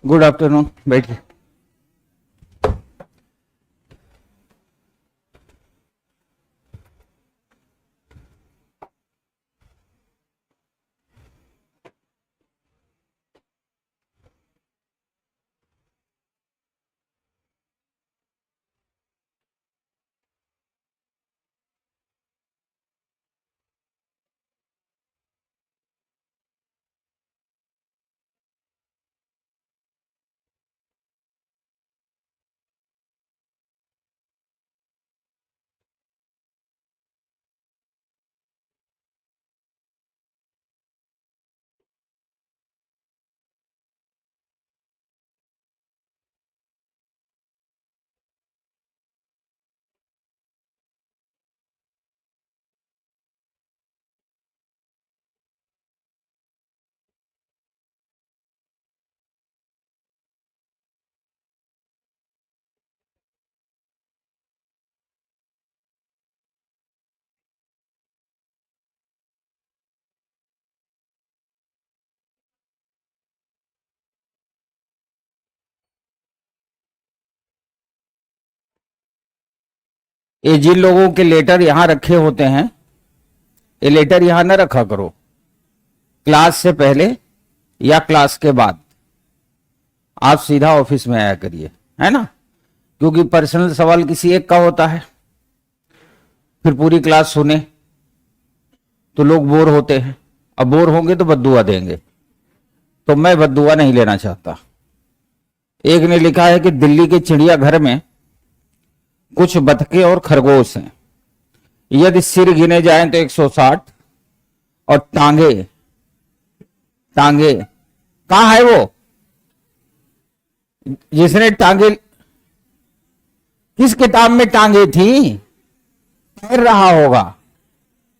Good afternoon, बैठिए। ये जिन लोगों के लेटर यहां रखे होते हैं, ये लेटर यहां ना रखा करो। क्लास से पहले या क्लास के बाद आप सीधा ऑफिस में आया करिए, है ना। क्योंकि पर्सनल सवाल किसी एक का होता है, फिर पूरी क्लास सुने तो लोग बोर होते हैं। अब बोर होंगे तो बद्दुआ देंगे, तो मैं बद्दुआ नहीं लेना चाहता। एक ने लिखा है कि दिल्ली के चिड़ियाघर में कुछ बतखें और खरगोश हैं। यदि सिर गिने जाएं तो 160, और टांगे टांगे कहां है वो? जिसने टांगे, किस किताब में टांगे थी? तैर रहा होगा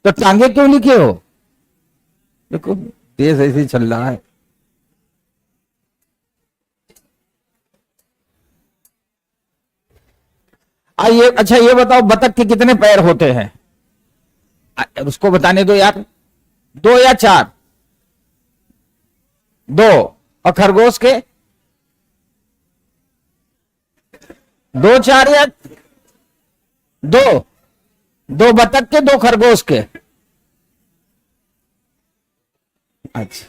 तो टांगे क्यों लिखे हो? देखो देश ऐसे चल रहा है। आइए, अच्छा ये बताओ, बतख के कितने पैर होते हैं? उसको बताने दो यार। 2 या 4? 2। और खरगोश के 2, 4 या 2? 2 बतख के, 2 खरगोश के। अच्छा,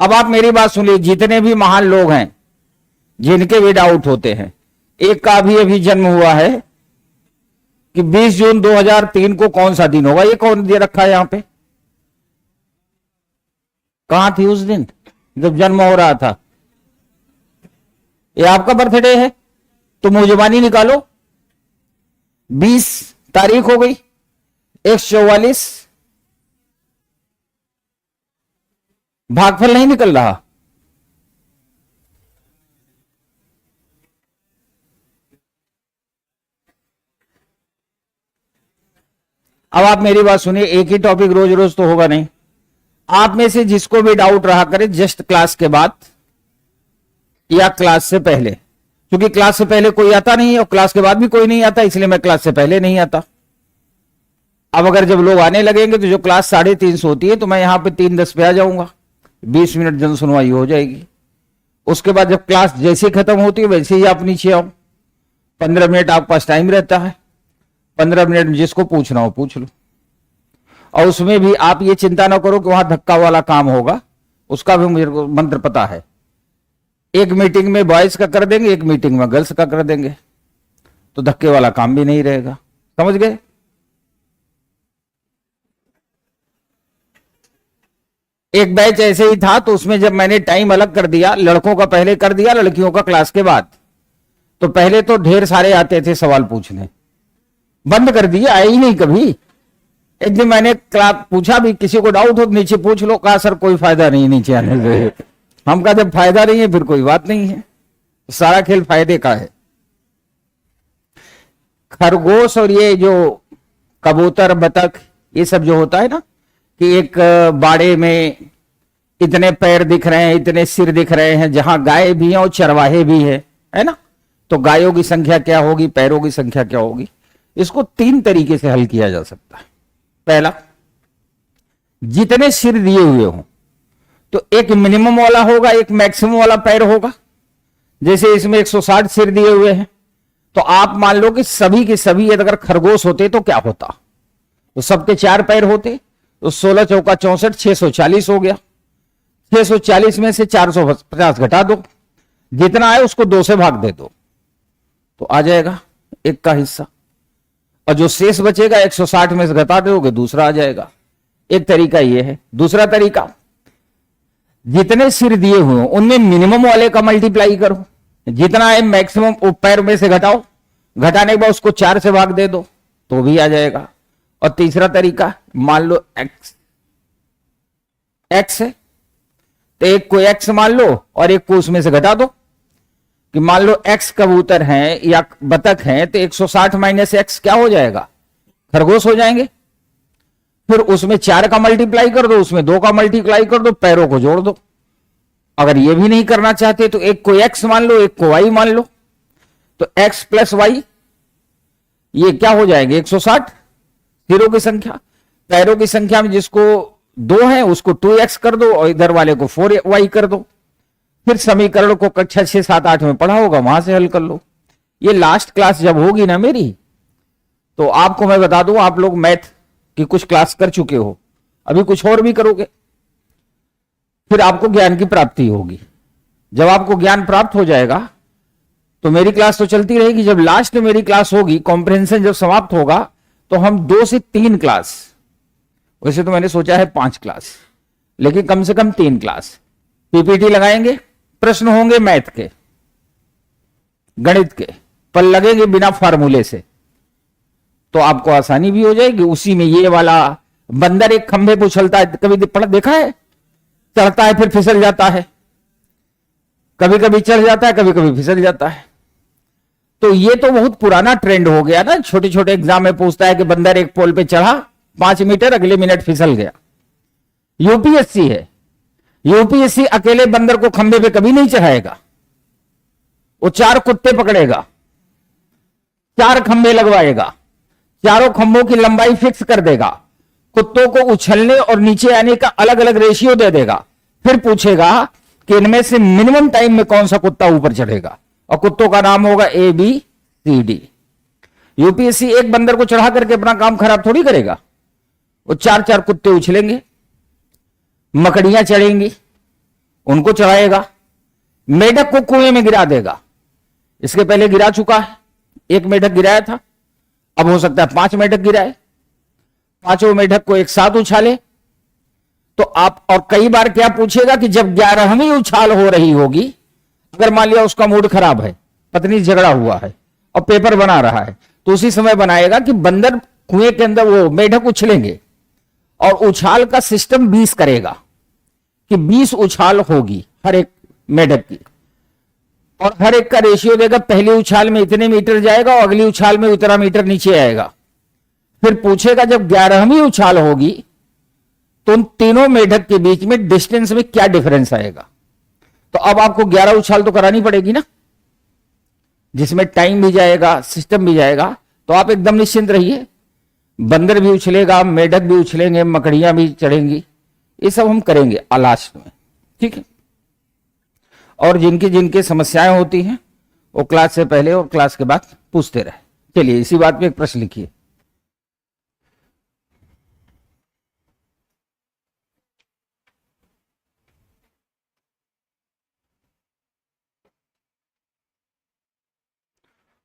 अब आप मेरी बात सुनिए। जितने भी महान लोग हैं जिनके भी डाउट होते हैं, एक का भी अभी जन्म हुआ है कि 20 जून 2003 को कौन सा दिन होगा? ये कौन दे रखा है यहां पे? कहां थी उस दिन जब जन्म हो रहा था? ये आपका बर्थडे है तो मुजबानी निकालो। 20 तारीख हो गई, 144, भागफल नहीं निकल रहा। अब आप मेरी बात सुनिए, एक ही टॉपिक रोज रोज तो होगा नहीं। आप में से जिसको भी डाउट रहा करे, जस्ट क्लास के बाद या क्लास से पहले, क्योंकि क्लास से पहले कोई आता नहीं और क्लास के बाद भी कोई नहीं आता, इसलिए मैं क्लास से पहले नहीं आता। अब अगर जब लोग आने लगेंगे तो जो क्लास 3:30 होती है, तो मैं यहां पे 3:10 पे आ जाऊंगा। 20 मिनट जन सुनवाई हो जाएगी। उसके बाद जब क्लास जैसे खत्म होती है वैसे ही आप नीचे आओ। 15 मिनट आपके पास टाइम रहता है। 15 मिनट में जिसको पूछना हो पूछ लो। और उसमें भी आप ये चिंता ना करो कि वहां धक्का वाला काम होगा, उसका भी मुझे मंत्र पता है। एक मीटिंग में बॉयज का कर देंगे, एक मीटिंग में गर्ल्स का कर देंगे, तो धक्के वाला काम भी नहीं रहेगा। समझ गए? एक बैच ऐसे ही था, तो उसमें जब मैंने टाइम अलग कर दिया, लड़कों का पहले कर दिया, लड़कियों का क्लास के बाद, तो पहले तो ढेर सारे आते थे सवाल पूछने, बंद कर दिए, आए ही नहीं कभी। एक दिन मैंने क्लास पूछा भी, किसी को डाउट हो नीचे पूछ लो। कहा सर कोई फायदा नहीं नीचे आने से। हम कहा जब फायदा नहीं है फिर कोई बात नहीं है, सारा खेल फायदे का है। खरगोश और ये जो कबूतर, बतख, ये सब जो होता है ना, कि एक बाड़े में इतने पैर दिख रहे हैं, इतने सिर दिख रहे हैं, जहां गाय भी है और चरवाहे भी है ना, तो गायों की संख्या क्या होगी, पैरों की संख्या क्या होगी? इसको तीन तरीके से हल किया जा सकता है। पहला, जितने सिर दिए हुए हों तो एक मिनिमम वाला होगा, एक मैक्सिमम वाला पैर होगा। जैसे इसमें 160 सिर दिए हुए हैं, तो आप मान लो कि सभी के सभी अगर खरगोश होते तो क्या होता, तो सबके 4 पैर होते, तो 16 चौका 64, 640 हो गया। 640 में से 450 घटा दो, जितना है उसको 2 से भाग दे दो, तो आ जाएगा एक का हिस्सा, और जो शेष बचेगा 160 में से घटा दोगे, दूसरा आ जाएगा। एक तरीका यह है। दूसरा तरीका, जितने सिर दिए हुए हो उनमें मिनिमम वाले का मल्टीप्लाई करो, जितना है मैक्सिमम पैर में से घटाओ, घटाने के बाद उसको 4 से भाग दे दो, तो भी आ जाएगा। और तीसरा तरीका, मान लो एक्स है, तो एक को एक्स मान लो और एक को उसमें से घटा दो, कि मान लो एक्स कबूतर हैं या बतख हैं, तो 160 माइनस एक्स क्या हो जाएगा, खरगोश हो जाएंगे। फिर उसमें 4 का मल्टीप्लाई कर दो, उसमें 2 का मल्टीप्लाई कर दो, पैरों को जोड़ दो। अगर ये भी नहीं करना चाहते तो एक को एक्स मान लो, एक को वाई मान लो, तो एक्स प्लस वाई ये क्या हो जाएंगे, 160 सिरों की संख्या। पैरों की संख्या में जिसको 2 है उसको 2x कर दो और इधर वाले को 4y कर दो। फिर समीकरण को कक्षा 6, 7, 8 में पढ़ा होगा, वहां से हल कर लो। ये लास्ट क्लास जब होगी ना मेरी, तो आपको मैं बता दूं, आप लोग मैथ की कुछ क्लास कर चुके हो, अभी कुछ और भी करोगे, फिर आपको ज्ञान की प्राप्ति होगी। जब आपको ज्ञान प्राप्त हो जाएगा तो मेरी क्लास तो चलती रहेगी, जब लास्ट में मेरी क्लास होगी, कॉम्प्रिहेंशन जब समाप्त होगा, तो हम 2 से 3 क्लास, वैसे तो मैंने सोचा है 5 क्लास, लेकिन कम से कम 3 क्लास पीपीटी लगाएंगे, प्रश्न होंगे मैथ के, गणित के, पर लगेंगे बिना फार्मूले से, तो आपको आसानी भी हो जाएगी। उसी में ये वाला बंदर एक खंभे पर उछलता है, कभी पढ़ा देखा है, चढ़ता है फिर फिसल जाता है, कभी कभी चढ़ जाता है, कभी कभी फिसल जाता है। तो ये तो बहुत पुराना ट्रेंड हो गया ना, छोटे छोटे एग्जाम में पूछता है कि बंदर एक पोल पे चढ़ा 5 मीटर, अगले मिनट फिसल गया। यूपीएससी है, यूपीएससी अकेले बंदर को खंभे पे कभी नहीं चढ़ाएगा, वो 4 कुत्ते पकड़ेगा, 4 खंभे लगवाएगा, चारों खंभों की लंबाई फिक्स कर देगा, कुत्तों को उछलने और नीचे आने का अलग अलग रेशियो दे देगा, फिर पूछेगा कि इनमें से मिनिमम टाइम में कौन सा कुत्ता ऊपर चढ़ेगा, और कुत्तों का नाम होगा ABCD। यूपीएससी एक बंदर को चढ़ा करके अपना काम खराब थोड़ी करेगा, वो 4 कुत्ते उछलेंगे, मकड़ियां चढ़ेंगी, उनको चढ़ाएगा, मेढक को कुएं में गिरा देगा। इसके पहले गिरा चुका है, 1 मेढक गिराया था, अब हो सकता है 5 मेढक गिराए, 5 मेढक को एक साथ उछाले। तो आप, और कई बार क्या पूछेगा कि जब 11वीं उछाल हो रही होगी, अगर मान लिया उसका मूड खराब है, पत्नी से झगड़ा हुआ है और पेपर बना रहा है, तो उसी समय बनाएगा कि बंदर कुएं के अंदर, वो मेढक उछलेंगे और उछाल का सिस्टम 20 करेगा, कि 20 उछाल होगी हर एक मेढक की, और हर एक का रेशियो देगा, पहली उछाल में इतने मीटर जाएगा और अगली उछाल में उतना मीटर नीचे आएगा। फिर पूछेगा जब 11वीं उछाल होगी तो उन तीनों मेढक के बीच में डिस्टेंस में क्या डिफरेंस आएगा। तो अब आपको 11 उछाल तो करानी पड़ेगी ना, जिसमें टाइम भी जाएगा, सिस्टम भी जाएगा। तो आप एकदम निश्चिंत रहिए, बंदर भी उछलेगा, मेढक भी उछलेंगे, मकड़ियां भी चढ़ेंगी, ये सब हम करेंगे लास्ट में, ठीक है। और जिनकी जिनकी समस्याएं होती हैं वो क्लास से पहले और क्लास के बाद पूछते रहे। चलिए इसी बात पे एक प्रश्न लिखिए।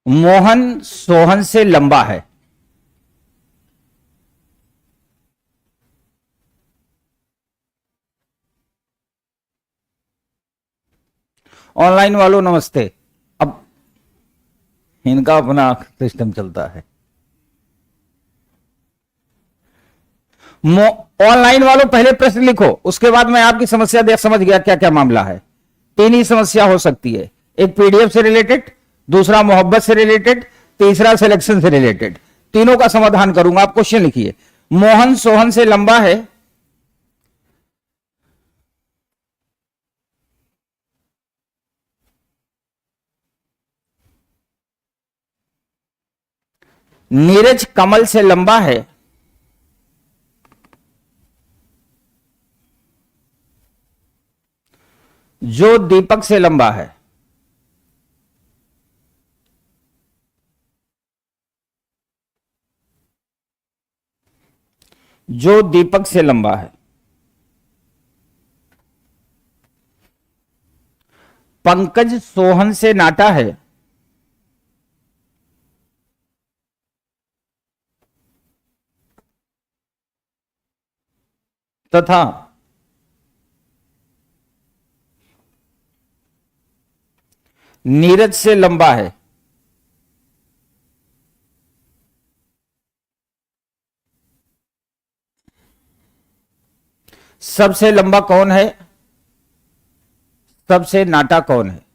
मोहन सोहन से लंबा है। ऑनलाइन वालों नमस्ते। अब इनका अपना सिस्टम चलता है। ऑनलाइन वालों पहले प्रश्न लिखो, उसके बाद मैं आपकी समस्या देख समझ गया क्या क्या मामला है। 3 ही समस्या हो सकती है, एक पीडीएफ से रिलेटेड, दूसरा मोहब्बत से रिलेटेड, तीसरा सिलेक्शन से रिलेटेड। तीनों का समाधान करूंगा। आप क्वेश्चन लिखिए, मोहन सोहन से लंबा है, नीरज कमल से लंबा है जो दीपक से लंबा है। जो दीपक से लंबा है। पंकज सोहन से नाटा है तथा नीरज से लंबा है। सबसे लंबा कौन है? सबसे नाटा कौन है?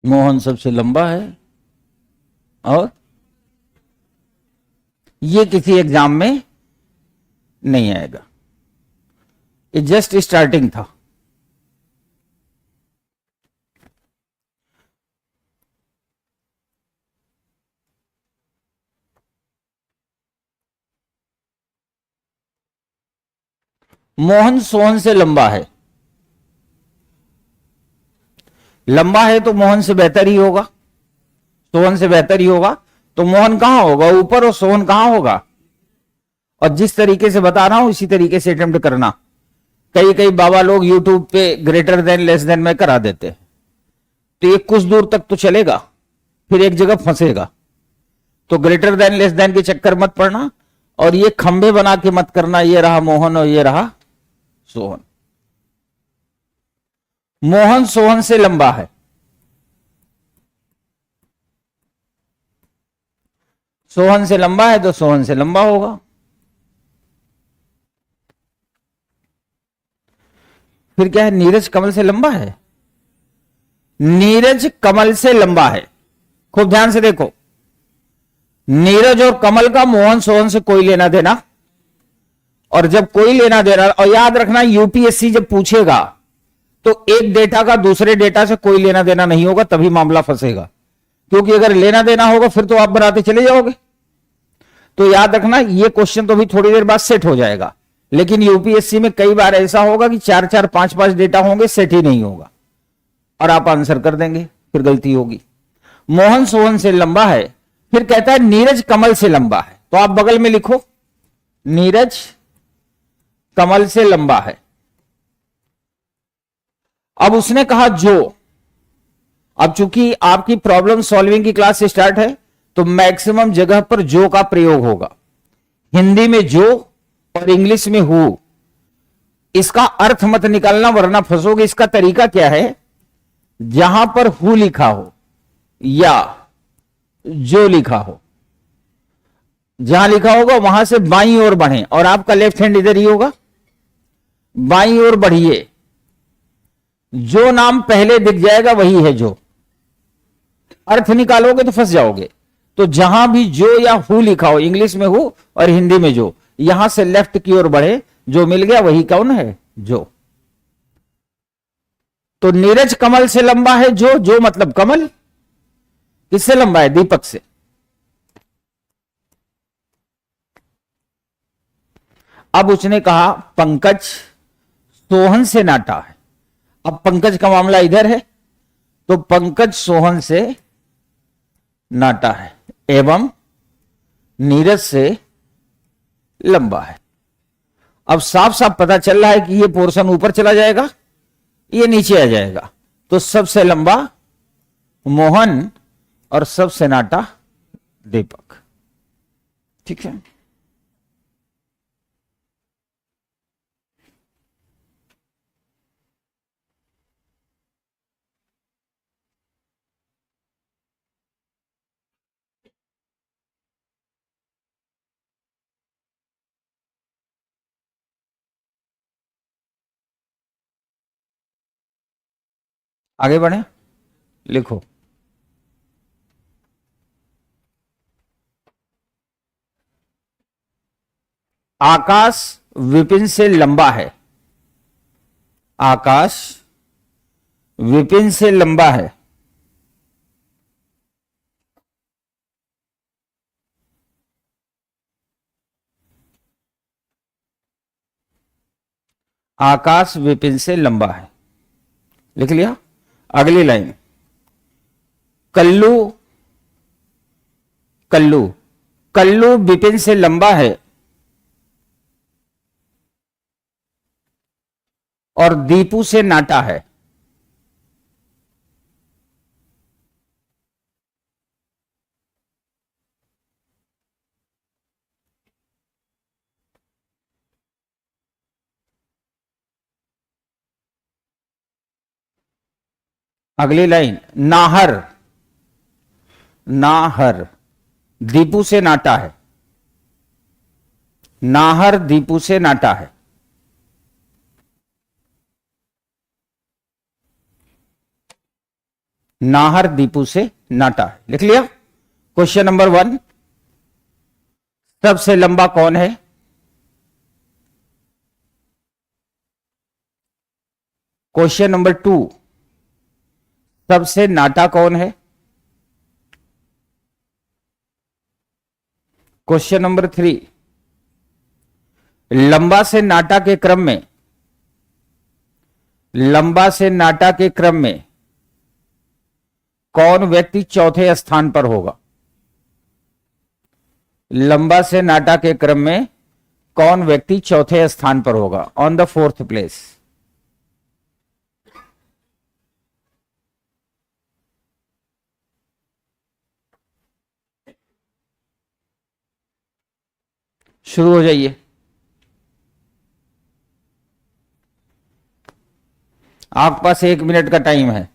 मोहन सबसे लंबा है और ये किसी एग्जाम में नहीं आएगा, ये जस्ट स्टार्टिंग था। मोहन सोहन से लंबा है। लंबा है तो मोहन से बेहतर ही होगा, सोहन से बेहतर ही होगा। तो मोहन कहां होगा? ऊपर, और सोहन कहां होगा? और जिस तरीके से बता रहा हूं इसी तरीके से अटेम्प्ट करना। कई कई बाबा लोग यूट्यूब पे ग्रेटर देन लेस देन में करा देते हैं, तो ये कुछ दूर तक तो चलेगा, फिर एक जगह फंसेगा। तो ग्रेटर देन लेस देन के चक्कर मत पड़ना, और ये खंबे बना के मत करना, ये रहा मोहन और ये रहा सोहन। मोहन सोहन से लंबा है। सोहन से लंबा है तो सोहन से लंबा होगा। फिर क्या है? नीरज कमल से लंबा है। नीरज कमल से लंबा है। खूब ध्यान से देखो, नीरज और कमल का मोहन सोहन से कोई लेना देना, और जब कोई लेना देना, और याद रखना यूपीएससी जब पूछेगा तो एक डेटा का दूसरे डेटा से कोई लेना देना नहीं होगा, तभी मामला फंसेगा। क्योंकि अगर लेना देना होगा फिर तो आप बनाते चले जाओगे। तो याद रखना ये क्वेश्चन तो भी थोड़ी देर बाद सेट हो जाएगा, लेकिन यूपीएससी में कई बार ऐसा होगा कि 4-4 5-5 डेटा होंगे, सेट ही नहीं होगा, और आप आंसर कर देंगे, फिर गलती होगी। मोहन सोहन से लंबा है। फिर कहता है नीरज कमल से लंबा है, तो आप बगल में लिखो नीरज कमल से लंबा है। अब उसने कहा जो, अब चूंकि आपकी प्रॉब्लम सॉल्विंग की क्लास स्टार्ट है तो मैक्सिमम जगह पर जो का प्रयोग होगा। हिंदी में जो और इंग्लिश में हु। इसका अर्थ मत निकालना वरना फंसोगे। इसका तरीका क्या है? जहां पर हु लिखा हो या जो लिखा हो, जहां लिखा होगा वहां से बाईं ओर बढ़े, और आपका लेफ्ट हैंड इधर ही होगा, बाईं ओर बढ़िए। जो नाम पहले दिख जाएगा वही है जो। अर्थ निकालोगे तो फंस जाओगे। तो जहां भी जो या हु लिखा हो, इंग्लिश में हु और हिंदी में जो, यहां से लेफ्ट की ओर बढ़े, जो मिल गया वही कौन है? जो। तो नीरज कमल से लंबा है जो, जो मतलब कमल। किससे लंबा है? दीपक से। अब उसने कहा पंकज सोहन से नाटा है। अब पंकज का मामला इधर है, तो पंकज सोहन से नाटा है एवं नीरज से लंबा है। अब साफ साफ पता चल रहा है कि ये पोर्शन ऊपर चला जाएगा, ये नीचे आ जाएगा। तो सबसे लंबा मोहन और सबसे नाटा दीपक। ठीक है, आगे बढ़े, लिखो। आकाश विपिन से लंबा है। आकाश विपिन से लंबा है। आकाश विपिन से लंबा है, लिख लिया। अगली लाइन, कल्लू कल्लू कल्लू विपिन से लंबा है और दीपू से नाटा है। अगली लाइन, नाहर नाहर दीपू से नाटा है। नाहर दीपू से नाटा है। नाहर दीपू से नाटा है, लिख लिया। क्वेश्चन नंबर 1, सबसे लंबा कौन है? क्वेश्चन नंबर 2, सबसे नाटा कौन है? क्वेश्चन नंबर 3, लंबा से नाटा के क्रम में, लंबा से नाटा के क्रम में कौन व्यक्ति चौथे स्थान पर होगा? लंबा से नाटा के क्रम में कौन व्यक्ति चौथे स्थान पर होगा? On the 4th place. शुरू हो जाइए। आपके पास 1 मिनट का टाइम है।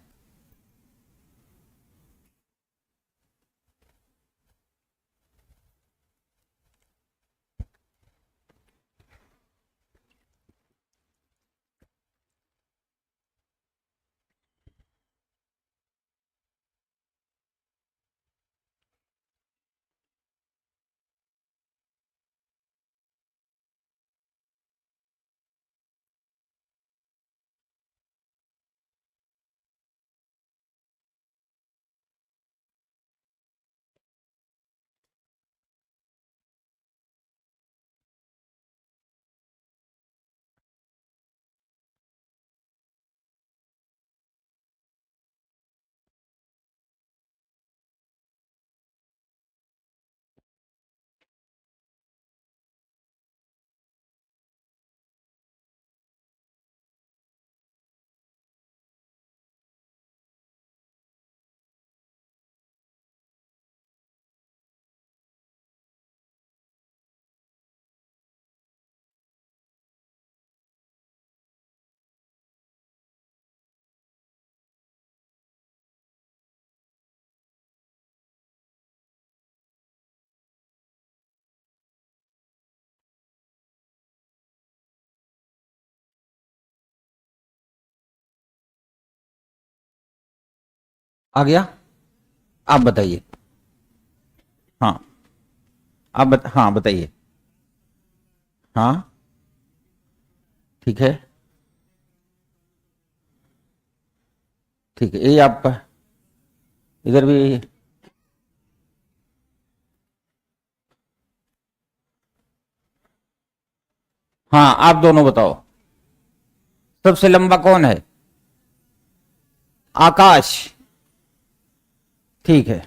आ गया? आप बताइए। हाँ, हाँ बताइए। हाँ ठीक है, ठीक है। ये आप इधर भी, हाँ आप दोनों बताओ। सबसे लंबा कौन है? आकाश। ठीक है।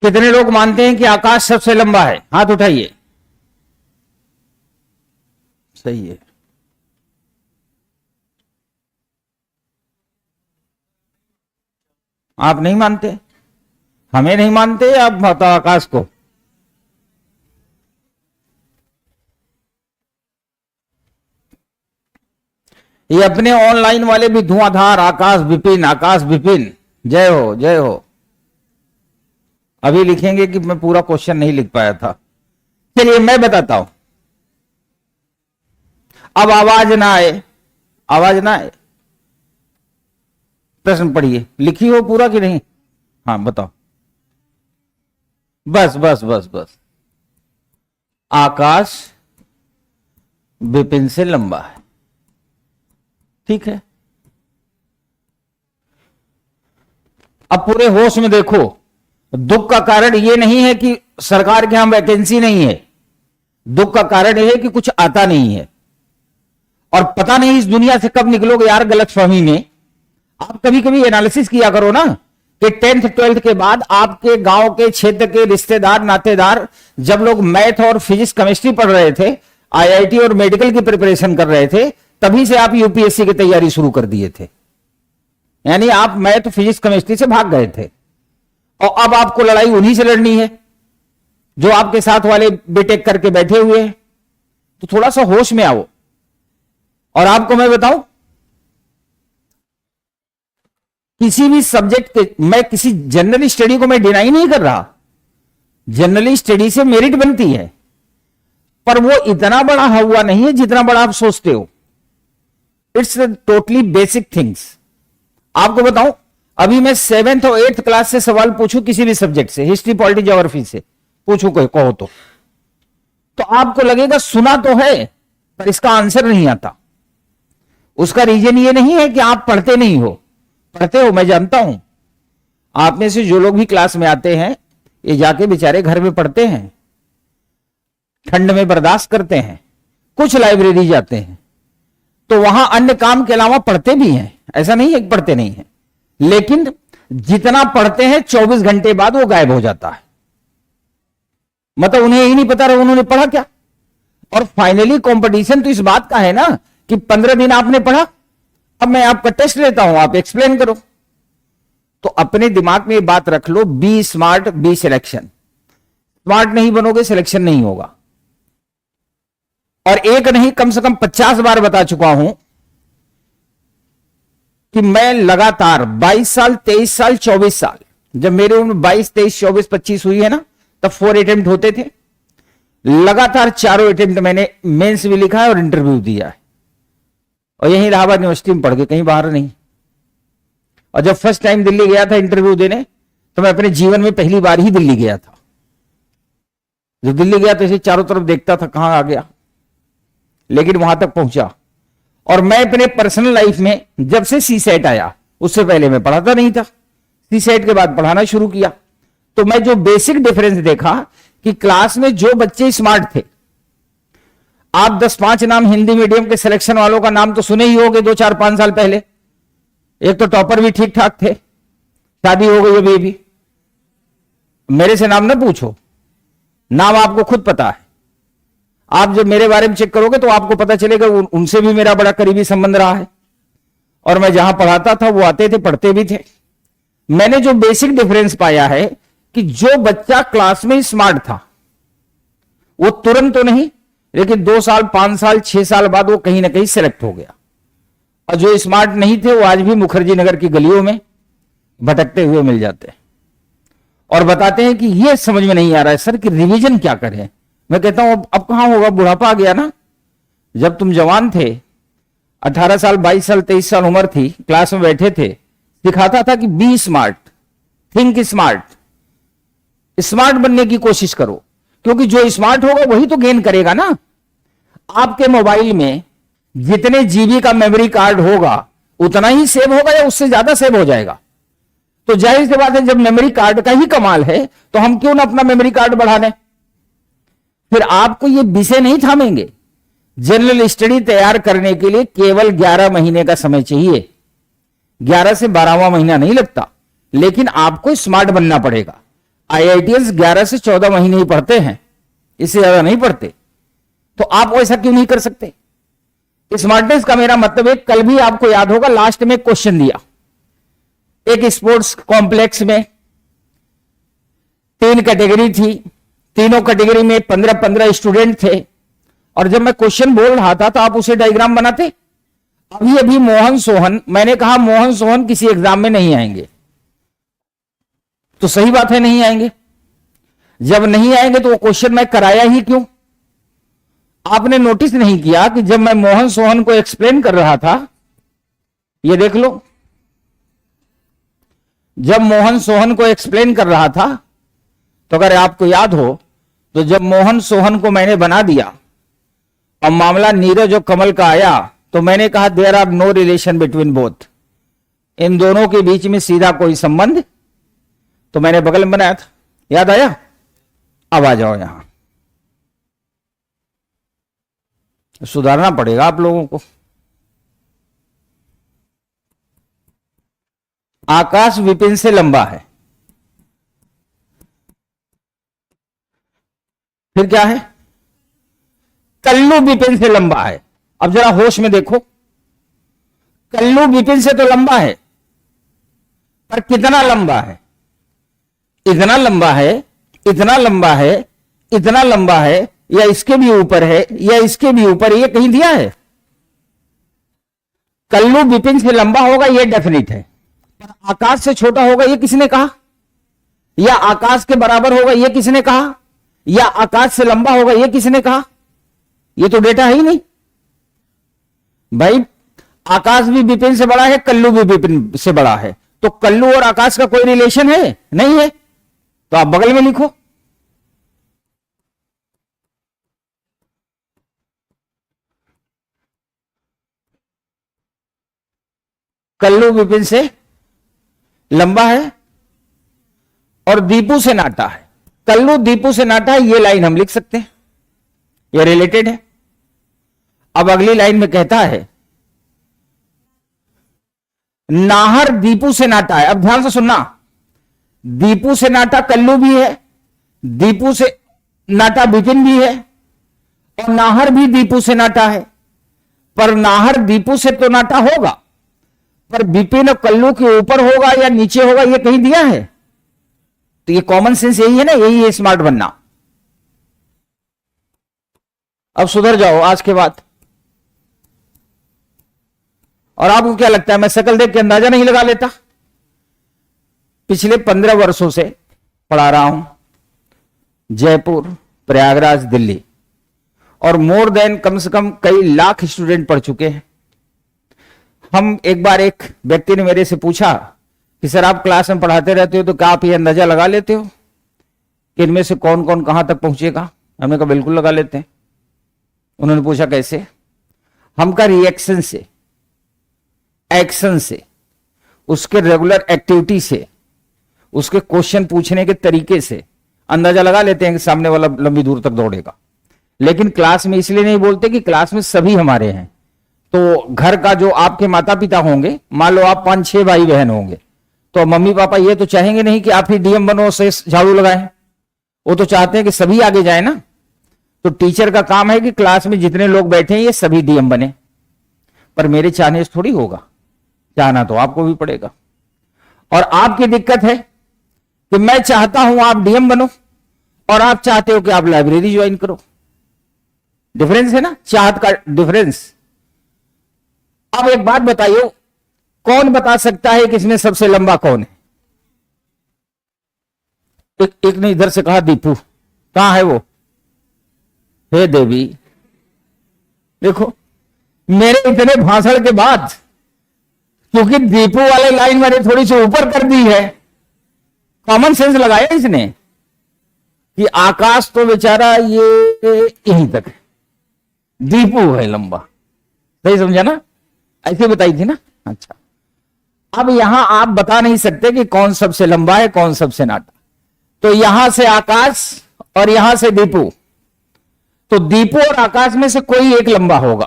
कितने लोग मानते हैं कि आकाश सबसे लंबा है? हाथ उठाइए। सही है। आप नहीं मानते? हमें नहीं मानते? आप बताओ आकाश को। ये अपने ऑनलाइन वाले भी धुआंधार आकाश विपिन, आकाश विपिन, जय हो जय हो। अभी लिखेंगे कि मैं पूरा क्वेश्चन नहीं लिख पाया था। चलिए मैं बताता हूं। अब आवाज ना आए, आवाज ना आए, प्रश्न पढ़िए। लिखी हो पूरा कि नहीं? हाँ बताओ। बस बस बस बस। आकाश विपिन से लंबा है। ठीक है। अब पूरे होश में देखो। दुख का कारण यह नहीं है कि सरकार के यहां वैकेंसी नहीं है। दुख का कारण यह है कि कुछ आता नहीं है और पता नहीं इस दुनिया से कब निकलोगे यार गलतफहमी में। आप कभी कभी एनालिसिस किया करो ना कि 10th 12th के बाद आपके गांव के क्षेत्र के रिश्तेदार नातेदार जब लोग मैथ और फिजिक्स केमिस्ट्री पढ़ रहे थे, आईआईटी और मेडिकल की प्रिपरेशन कर रहे थे, तभी से आप यूपीएससी की तैयारी शुरू कर दिए थे। यानी आप मैथ फिजिक्स केमिस्ट्री से भाग गए थे और अब आपको लड़ाई उन्हीं से लड़नी है जो आपके साथ वाले बीटेक करके बैठे हुए हैं। तो थोड़ा सा होश में आओ। और आपको मैं बताऊं, किसी भी सब्जेक्ट के, मैं किसी जनरल स्टडी को मैं डिनाई नहीं कर रहा। जनरल स्टडी से मेरिट बनती है, पर वो इतना बड़ा हुआ नहीं है जितना बड़ा आप सोचते हो। It's totally basic things. आपको बताऊं, अभी मैं 7th और 8th क्लास से सवाल पूछूं किसी भी सब्जेक्ट से, हिस्ट्री पॉलिटी ज्योग्राफी से पूछूं कोई कहो तो आपको लगेगा सुना तो है पर इसका आंसर नहीं आता। उसका रीजन ये नहीं है कि आप पढ़ते नहीं हो, पढ़ते हो, मैं जानता हूं। आप में से जो लोग भी क्लास में आते हैं ये जाके बेचारे घर में पढ़ते हैं, ठंड में बर्दाश्त करते हैं, कुछ लाइब्रेरी जाते हैं तो वहां अन्य काम के अलावा पढ़ते भी हैं। ऐसा नहीं है कि पढ़ते नहीं है, लेकिन जितना पढ़ते हैं 24 घंटे बाद वो गायब हो जाता है। मतलब उन्हें ही नहीं पता रहा उन्होंने पढ़ा क्या। और फाइनली कंपटीशन तो इस बात का है ना कि 15 दिन आपने पढ़ा, अब मैं आपका टेस्ट लेता हूं, आप एक्सप्लेन करो। तो अपने दिमाग में ये बात रख लो, be smart be selection. Smart नहीं बनोगे सिलेक्शन नहीं होगा। और एक नहीं कम से कम 50 बार बता चुका हूं कि मैं लगातार 22 साल 23 साल 24 साल, जब मेरी उम्र 22 23 24 25 हुई है ना, तब 4 अटेम्प्ट होते थे। लगातार चारों अटेम्प्ट मैंने मेंस भी लिखा है और इंटरव्यू दिया है, और यहीं इलाहाबाद यूनिवर्सिटी में पढ़ के, कहीं बाहर नहीं। और जब फर्स्ट टाइम दिल्ली गया था इंटरव्यू देने, तो मैं अपने जीवन में पहली बार ही दिल्ली गया था। जब दिल्ली गया तो इसे चारों तरफ देखता था कहां आ गया, लेकिन वहां तक पहुंचा। और मैं अपने पर्सनल लाइफ में जब से सी सेट आया, उससे पहले मैं पढ़ाता नहीं था, सी सेट के बाद पढ़ाना शुरू किया, तो मैं जो बेसिक डिफरेंस देखा कि क्लास में जो बच्चे स्मार्ट थे, आप 10-5 नाम हिंदी मीडियम के सिलेक्शन वालों का नाम तो सुने ही होंगे 2-4-5 साल पहले। एक तो टॉपर भी ठीक ठाक थे, शादी हो गई अभी भी। मेरे से नाम ना पूछो, नाम आपको खुद पता है। आप जब मेरे बारे में चेक करोगे तो आपको पता चलेगा उनसे भी मेरा बड़ा करीबी संबंध रहा है, और मैं जहां पढ़ाता था वो आते थे, पढ़ते भी थे। मैंने जो बेसिक डिफरेंस पाया है कि जो बच्चा क्लास में स्मार्ट था वो तुरंत तो नहीं, लेकिन 2 साल 5 साल 6 साल बाद वो कहीं ना कहीं सेलेक्ट हो गया। और जो स्मार्ट नहीं थे वो आज भी मुखर्जी नगर की गलियों में भटकते हुए मिल जाते हैं और बताते हैं कि ये समझ में नहीं आ रहा है सर कि रिवीजन क्या करें। मैं कहता हूं अब कहां होगा, बुढ़ापा आ गया ना। जब तुम जवान थे, 18 साल 22 साल 23 साल उम्र थी, क्लास में बैठे थे, सिखाता था कि be smart, think smart, smart बनने की कोशिश करो, क्योंकि जो स्मार्ट होगा वही तो गेन करेगा ना। आपके मोबाइल में जितने जीबी का मेमोरी कार्ड होगा उतना ही सेव होगा या उससे ज्यादा सेव हो जाएगा। तो जाहिर सी बात है जब मेमोरी कार्ड का ही कमाल है तो हम क्यों ना अपना मेमोरी कार्ड बढ़ा लें। फिर आपको ये विषय नहीं थामेंगे। जनरल स्टडी तैयार करने के लिए केवल 11 महीने का समय चाहिए, 11 से 12वां महीना नहीं लगता, लेकिन आपको स्मार्ट बनना पड़ेगा। आईआईटीएस 11 से 14 महीने ही पढ़ते हैं, इससे ज्यादा नहीं पढ़ते। तो आप ऐसा क्यों नहीं कर सकते। स्मार्टनेस का मेरा मतलब है, कल भी आपको याद होगा लास्ट में क्वेश्चन दिया, एक स्पोर्ट्स कॉम्प्लेक्स में 3 कैटेगरी थी, तीनों कैटेगरी में 15-15 स्टूडेंट थे, और जब मैं क्वेश्चन बोल रहा था तो आप उसे डायग्राम बनाते। अभी अभी मोहन सोहन, मैंने कहा मोहन सोहन किसी एग्जाम में नहीं आएंगे, तो सही बात है नहीं आएंगे। जब नहीं आएंगे तो वो क्वेश्चन मैं कराया ही क्यों। आपने नोटिस नहीं किया कि जब मैं मोहन सोहन को एक्सप्लेन कर रहा था, ये देख लो, जब मोहन सोहन को एक्सप्लेन कर रहा था, तो अगर आपको याद हो तो जब मोहन सोहन को मैंने बना दिया और मामला नीरज और कमल का आया, तो मैंने कहा there are no relation between both, इन दोनों के बीच में सीधा कोई संबंध, तो मैंने बगल में बनाया था, याद आया। अब आ जाओ यहां, सुधारना पड़ेगा आप लोगों को। आकाश विपिन से लंबा है, फिर क्या है, कल्लू विपिन से लंबा है। अब जरा होश में देखो, कल्लू विपिन से तो लंबा है, पर कितना लंबा है, इतना लंबा है, इतना लंबा है, इतना लंबा है, या इसके भी ऊपर है, या इसके भी ऊपर, ये कहीं दिया है। कल्लू विपिन से लंबा होगा ये डेफिनेट है, पर आकाश से छोटा होगा ये किसने कहा, या आकाश के बराबर होगा ये किसने कहा, या आकाश से लंबा होगा ये किसने कहा। ये तो डेटा है ही नहीं भाई। आकाश भी विपिन से बड़ा है, कल्लू भी विपिन से बड़ा है, तो कल्लू और आकाश का कोई रिलेशन है नहीं है, तो आप बगल में लिखो। कल्लू विपिन से लंबा है और दीपू से नाटा है। कल्लू दीपू से नाटा है, ये लाइन हम लिख सकते हैं, ये रिलेटेड है। अब अगली लाइन में कहता है नाहर दीपू से नाटा है। अब ध्यान से सुनना, दीपू से नाटा कल्लू भी है, दीपू से नाटा विपिन भी है, और नाहर भी दीपू से नाटा है। पर नाहर दीपू से तो नाटा होगा, पर विपिन और कल्लू के ऊपर होगा या नीचे होगा ये कहीं दिया है। तो ये कॉमन सेंस यही है ना, यही है स्मार्ट बनना। अब सुधर जाओ आज के बाद। और आपको क्या लगता है मैं शक्ल देख के अंदाजा नहीं लगा लेता। पिछले 15 वर्षों से पढ़ा रहा हूं जयपुर, प्रयागराज, दिल्ली, और मोर देन कम से कम कई लाख स्टूडेंट पढ़ चुके हैं। हम एक बार, एक व्यक्ति ने मेरे से पूछा कि सर आप क्लास में पढ़ाते रहते हो तो क्या आप ये अंदाजा लगा लेते हो कि इनमें से कौन कौन कहां तक पहुंचेगा। हमने कहा बिल्कुल लगा लेते हैं। उन्होंने पूछा कैसे। हम का रिएक्शन से, एक्शन से, उसके रेगुलर एक्टिविटी से, उसके क्वेश्चन पूछने के तरीके से अंदाजा लगा लेते हैं कि सामने वाला लंबी दूर तक दौड़ेगा। लेकिन क्लास में इसलिए नहीं बोलते कि क्लास में सभी हमारे हैं। तो घर का जो आपके माता पिता होंगे, मान लो आप 5-6 भाई बहन होंगे, तो मम्मी पापा ये तो चाहेंगे नहीं कि आप ही डीएम बनो, से झाड़ू लगाएं। वो तो चाहते हैं कि सभी आगे जाए ना। तो टीचर का काम है कि क्लास में जितने लोग बैठे हैं ये सभी डीएम बने। पर मेरे चाहने से थोड़ी होगा, चाहना तो आपको भी पड़ेगा। और आपकी दिक्कत है कि मैं चाहता हूं आप डीएम बनो और आप चाहते हो कि आप लाइब्रेरी ज्वाइन करो। डिफरेंस है ना, चाहत का डिफरेंस। अब एक बात बताइए, कौन बता सकता है कि इसमें सबसे लंबा कौन है। एक ने इधर से कहा दीपू, कहां है वो, हे देवी। देखो मेरे इतने भाषण के बाद, क्योंकि दीपू वाले लाइन मैंने थोड़ी सी ऊपर कर दी है, कॉमन सेंस लगाया इसने कि आकाश तो बेचारा ये यहीं तक है, दीपू है लंबा। सही समझा ना, ऐसे बताई थी ना। अच्छा अब यहां आप बता नहीं सकते कि कौन सबसे लंबा है कौन सबसे नाटा। तो यहां से आकाश और यहां से दीपू, तो दीपू और आकाश में से कोई एक लंबा होगा,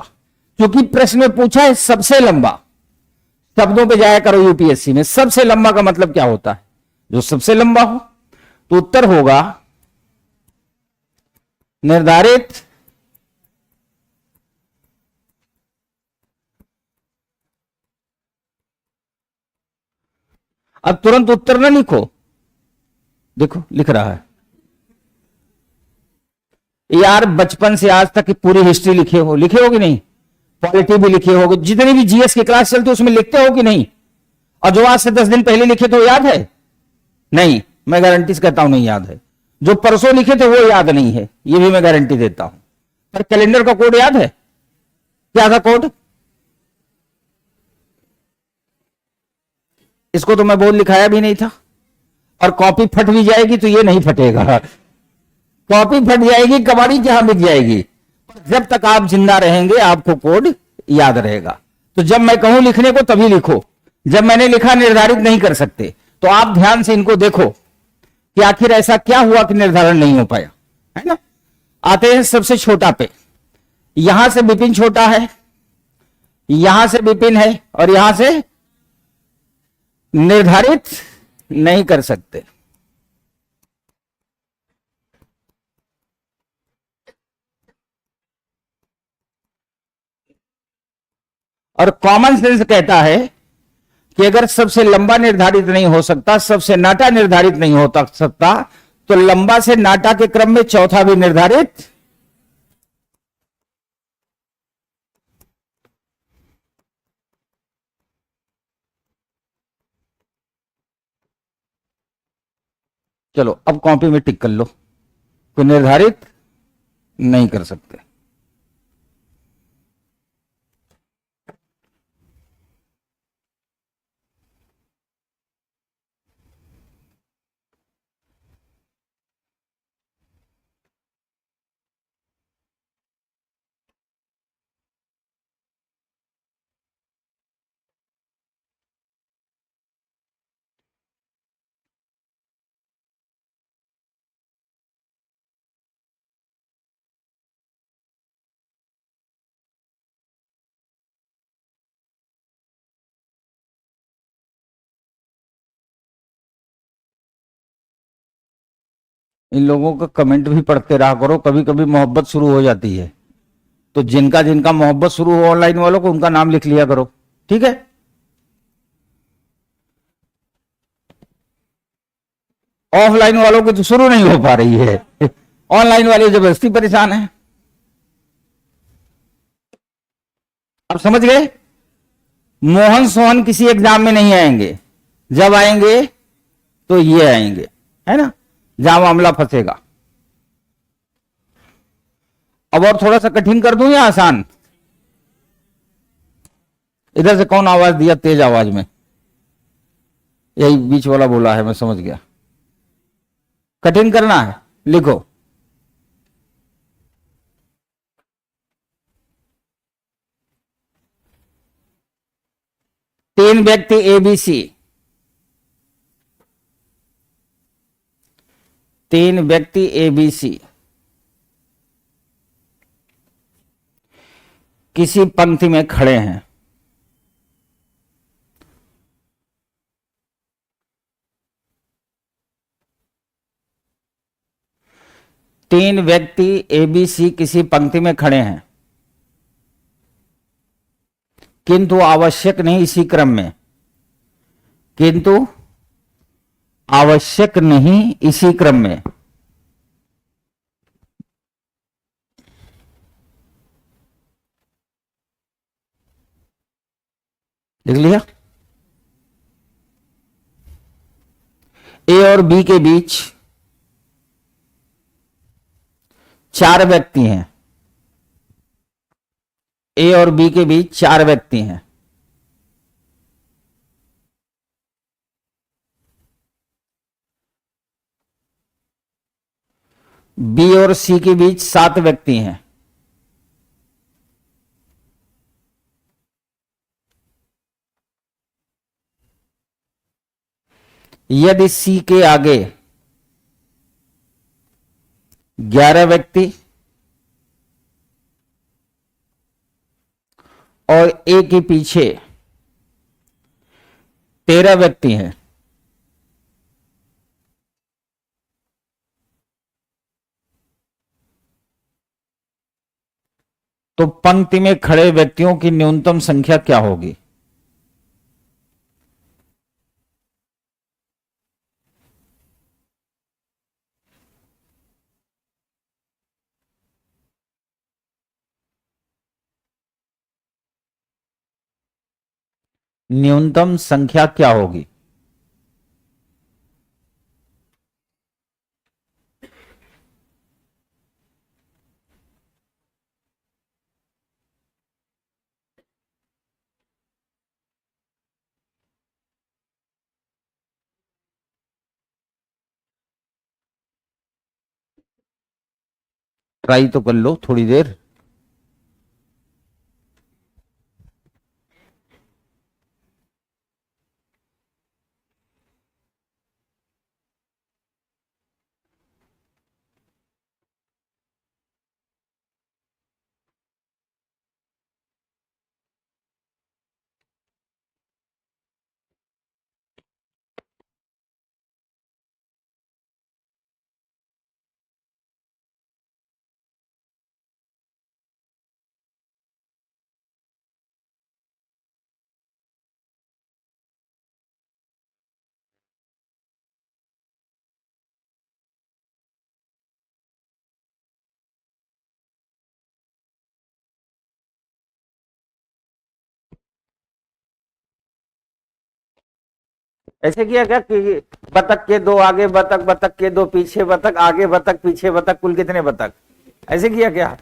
क्योंकि प्रश्न में पूछा है सबसे लंबा। शब्दों पे जाया करो यूपीएससी में, सबसे लंबा का मतलब क्या होता है, जो सबसे लंबा हो। तो उत्तर होगा निर्धारित अब तुरंत उत्तर ना लिखो, देखो लिख रहा है यार, बचपन से आज तक की पूरी हिस्ट्री लिखे हो कि नहीं, पॉलिटी भी लिखे होगे, जितनी भी जीएस की क्लास चलती है उसमें लिखते हो कि नहीं, और जो आज से 10 दिन पहले लिखे थे वो याद है? नहीं, मैं गारंटी से कहता हूं नहीं याद है। जो परसों लिखे थे वो याद नहीं है, ये भी मैं गारंटी देता हूं। पर कैलेंडर का कोड याद है? क्या था कोड? इसको तो मैं बोर्ड लिखाया भी नहीं था। और कॉपी फट भी जाएगी तो ये नहीं फटेगा, कॉपी फट जाएगी, कबाड़ी जहां बिक जाएगी। जब तक आप जिंदा रहेंगे आपको कोड याद रहेगा। तो जब मैं कहूं लिखने को तभी लिखो, जब मैंने लिखा निर्धारित नहीं कर सकते। तो आप ध्यान से इनको देखो कि आखिर ऐसा क्या हुआ कि निर्धारण नहीं हो पाया, है ना। आते हैं सबसे छोटा पे, यहां से विपिन छोटा है, यहां से विपिन है, और यहां से निर्धारित नहीं कर सकते। और कॉमन सेंस कहता है कि अगर सबसे लंबा निर्धारित नहीं हो सकता, सबसे नाटा निर्धारित नहीं हो सकता, तो लंबा से नाटा के क्रम में चौथा भी निर्धारित चलो अब कॉपी में टिक कर लो, कोई निर्धारित नहीं कर सकते। इन लोगों का कमेंट भी पढ़ते रहा करो, कभी कभी मोहब्बत शुरू हो जाती है। तो जिनका जिनका मोहब्बत शुरू हो ऑनलाइन वालों को, उनका नाम लिख लिया करो, ठीक है। ऑफलाइन वालों की तो शुरू नहीं हो पा रही है, ऑनलाइन वाले जबरदस्ती परेशान है। अब समझ गए, मोहन सोहन किसी एग्जाम में नहीं आएंगे, जब आएंगे तो ये आएंगे, है ना, जहां मामला फंसेगा। अब और थोड़ा सा कठिन कर दूं या आसान? इधर से कौन आवाज दिया तेज आवाज में? यही बीच वाला बोला है, मैं समझ गया। कठिन करना है, लिखो। तीन व्यक्ति एबीसी, तीन व्यक्ति एबीसी किसी पंक्ति में खड़े हैं। तीन व्यक्ति एबीसी किसी पंक्ति में खड़े हैं, किंतु आवश्यक नहीं इसी क्रम में, किंतु आवश्यक नहीं इसी क्रम में। लिख लिया? ए और बी के बीच चार व्यक्ति हैं, ए और बी के बीच चार व्यक्ति हैं। बी और सी के बीच 7 व्यक्ति हैं। यदि सी के आगे 11 व्यक्ति और ए के पीछे 13 व्यक्ति हैं, तो पंक्ति में खड़े व्यक्तियों की न्यूनतम संख्या क्या होगी? न्यूनतम संख्या क्या होगी? ट्राई तो कर लो थोड़ी देर। ऐसे किया क्या कि बतख के दो आगे बतख, बतख के दो पीछे बतख, आगे बतख पीछे बतख, कुल कितने बतख? ऐसे किया क्या?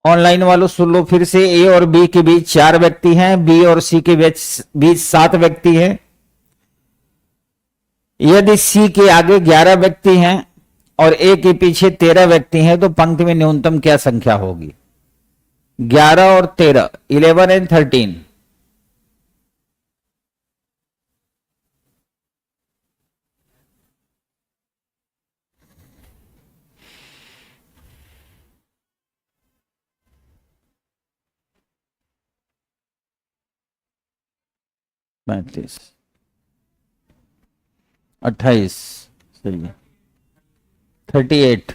ऑनलाइन वालों सुन लो फिर से। ए और बी के बीच 4 व्यक्ति हैं, बी और सी के बीच 7 व्यक्ति हैं। यदि सी के आगे 11 व्यक्ति हैं और ए के पीछे 13 व्यक्ति हैं, तो पंक्ति में न्यूनतम क्या संख्या होगी? 11 और 13, 11 एंड 13। पैंतीस, 28, सही है। 38,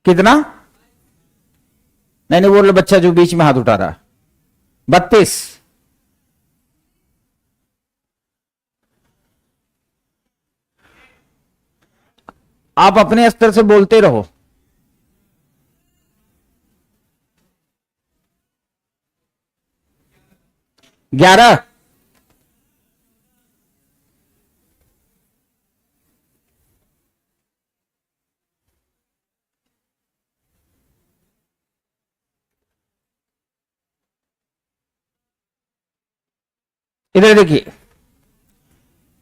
कितना? नहीं बोल बच्चा जो बीच में हाथ उठा रहा है। 32, आप अपने स्तर से बोलते रहो। 11, इधर देखिए,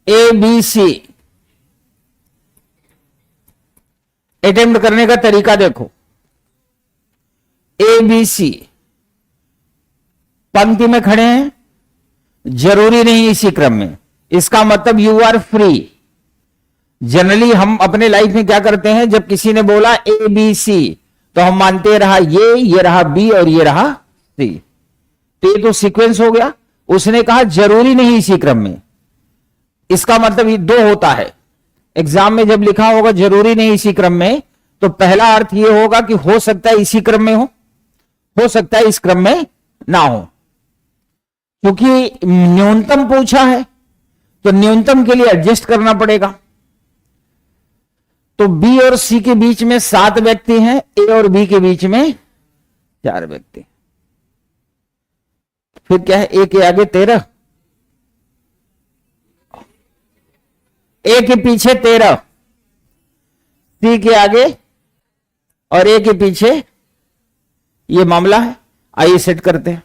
ए बी सी अटेम्प्ट करने का तरीका देखो। ए बी सी पंक्ति में खड़े हैं, जरूरी नहीं इसी क्रम में, इसका मतलब यू आर फ्री। जनरली हम अपने लाइफ में क्या करते हैं, जब किसी ने बोला ए बी सी तो हम मानते रहा ये रहा बी और ये रहा सी, तो ये तो सीक्वेंस हो गया। उसने कहा जरूरी नहीं इसी क्रम में, इसका मतलब ये दो होता है। एग्जाम में जब लिखा होगा जरूरी नहीं इसी क्रम में, तो पहला अर्थ ये होगा कि हो सकता है इसी क्रम में हो सकता है इस क्रम में ना हो। क्योंकि न्यूनतम पूछा है तो न्यूनतम के लिए एडजस्ट करना पड़ेगा। तो बी और सी के बीच में 7 व्यक्ति हैं, ए और बी के बीच में 4 व्यक्ति। फिर क्या है, ए के आगे 13, ए के पीछे 13, सी के आगे और ए के पीछे, ये मामला है। आइए सेट करते हैं।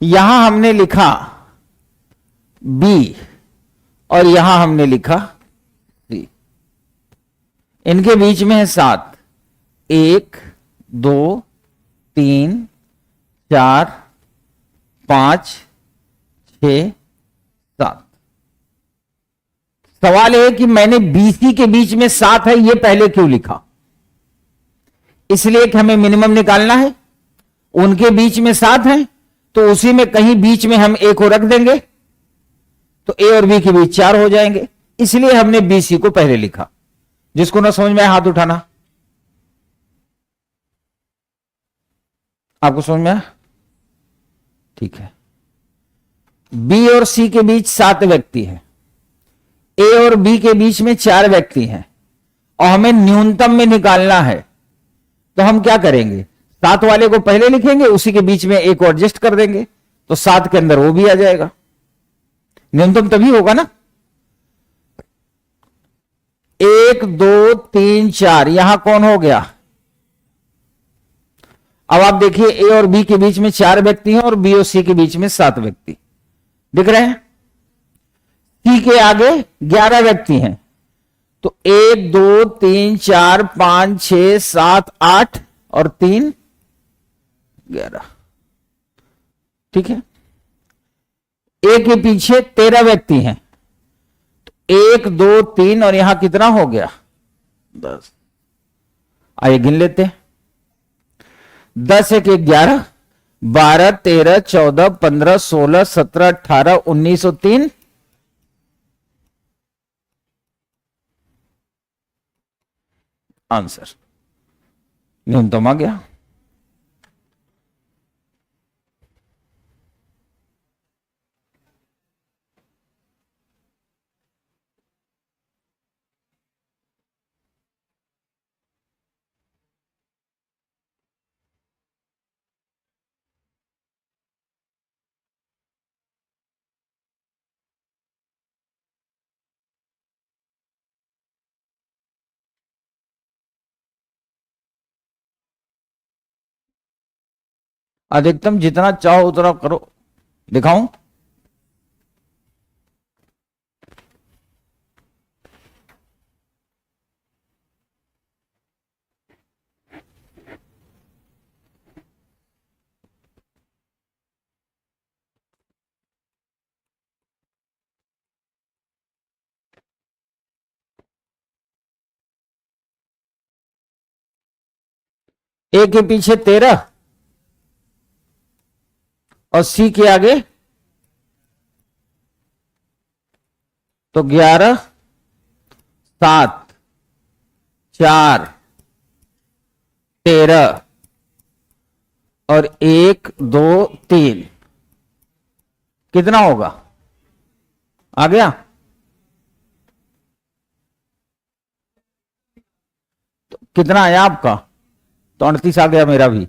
यहां हमने लिखा बी और यहां हमने लिखा सी, इनके बीच में है 7, 1 2 3 4 5 6 7। सवाल है कि मैंने बीसी के बीच में 7 है, ये पहले क्यों लिखा? इसलिए कि हमें मिनिमम निकालना है। उनके बीच में 7 है तो उसी में कहीं बीच में हम ए को रख देंगे तो ए और बी के बीच 4 हो जाएंगे, इसलिए हमने बीसी को पहले लिखा। जिसको ना समझ में आए हाथ उठाना। आपको समझ में आया? ठीक है। बी और सी के बीच 7 व्यक्ति हैं, ए और बी के बीच में 4 व्यक्ति हैं और हमें न्यूनतम में निकालना है। तो हम क्या करेंगे, 7 वाले को पहले लिखेंगे, उसी के बीच में ए को एडजस्ट कर देंगे तो 7 के अंदर वो भी आ जाएगा। न्यूनतम तभी होगा ना। 1 2 3 4 यहां कौन हो गया? अब आप देखिए ए और बी के बीच में 4 व्यक्ति हैं और बी और सी के बीच में 7 व्यक्ति दिख रहे हैं। सी के आगे 11 व्यक्ति हैं तो 1 2 3 4 5 6 7 8 और 3 11। ठीक है। ए के पीछे 13 व्यक्ति हैं तो 1 2 3 और यहां कितना हो गया? 10। आइए गिन लेते हैं। 10 1 11 12 13 14 15 16 17 18 19 और 3 आंसर न्यूनतम आ गया। अधिकतम जितना चाहो उतना करो। दिखाऊं? ए के पीछे 13 और सी के आगे तो 11 7 4 13 और 1 2 3 कितना होगा? आ गया? तो कितना आया आपका? तो 38 आ गया मेरा भी।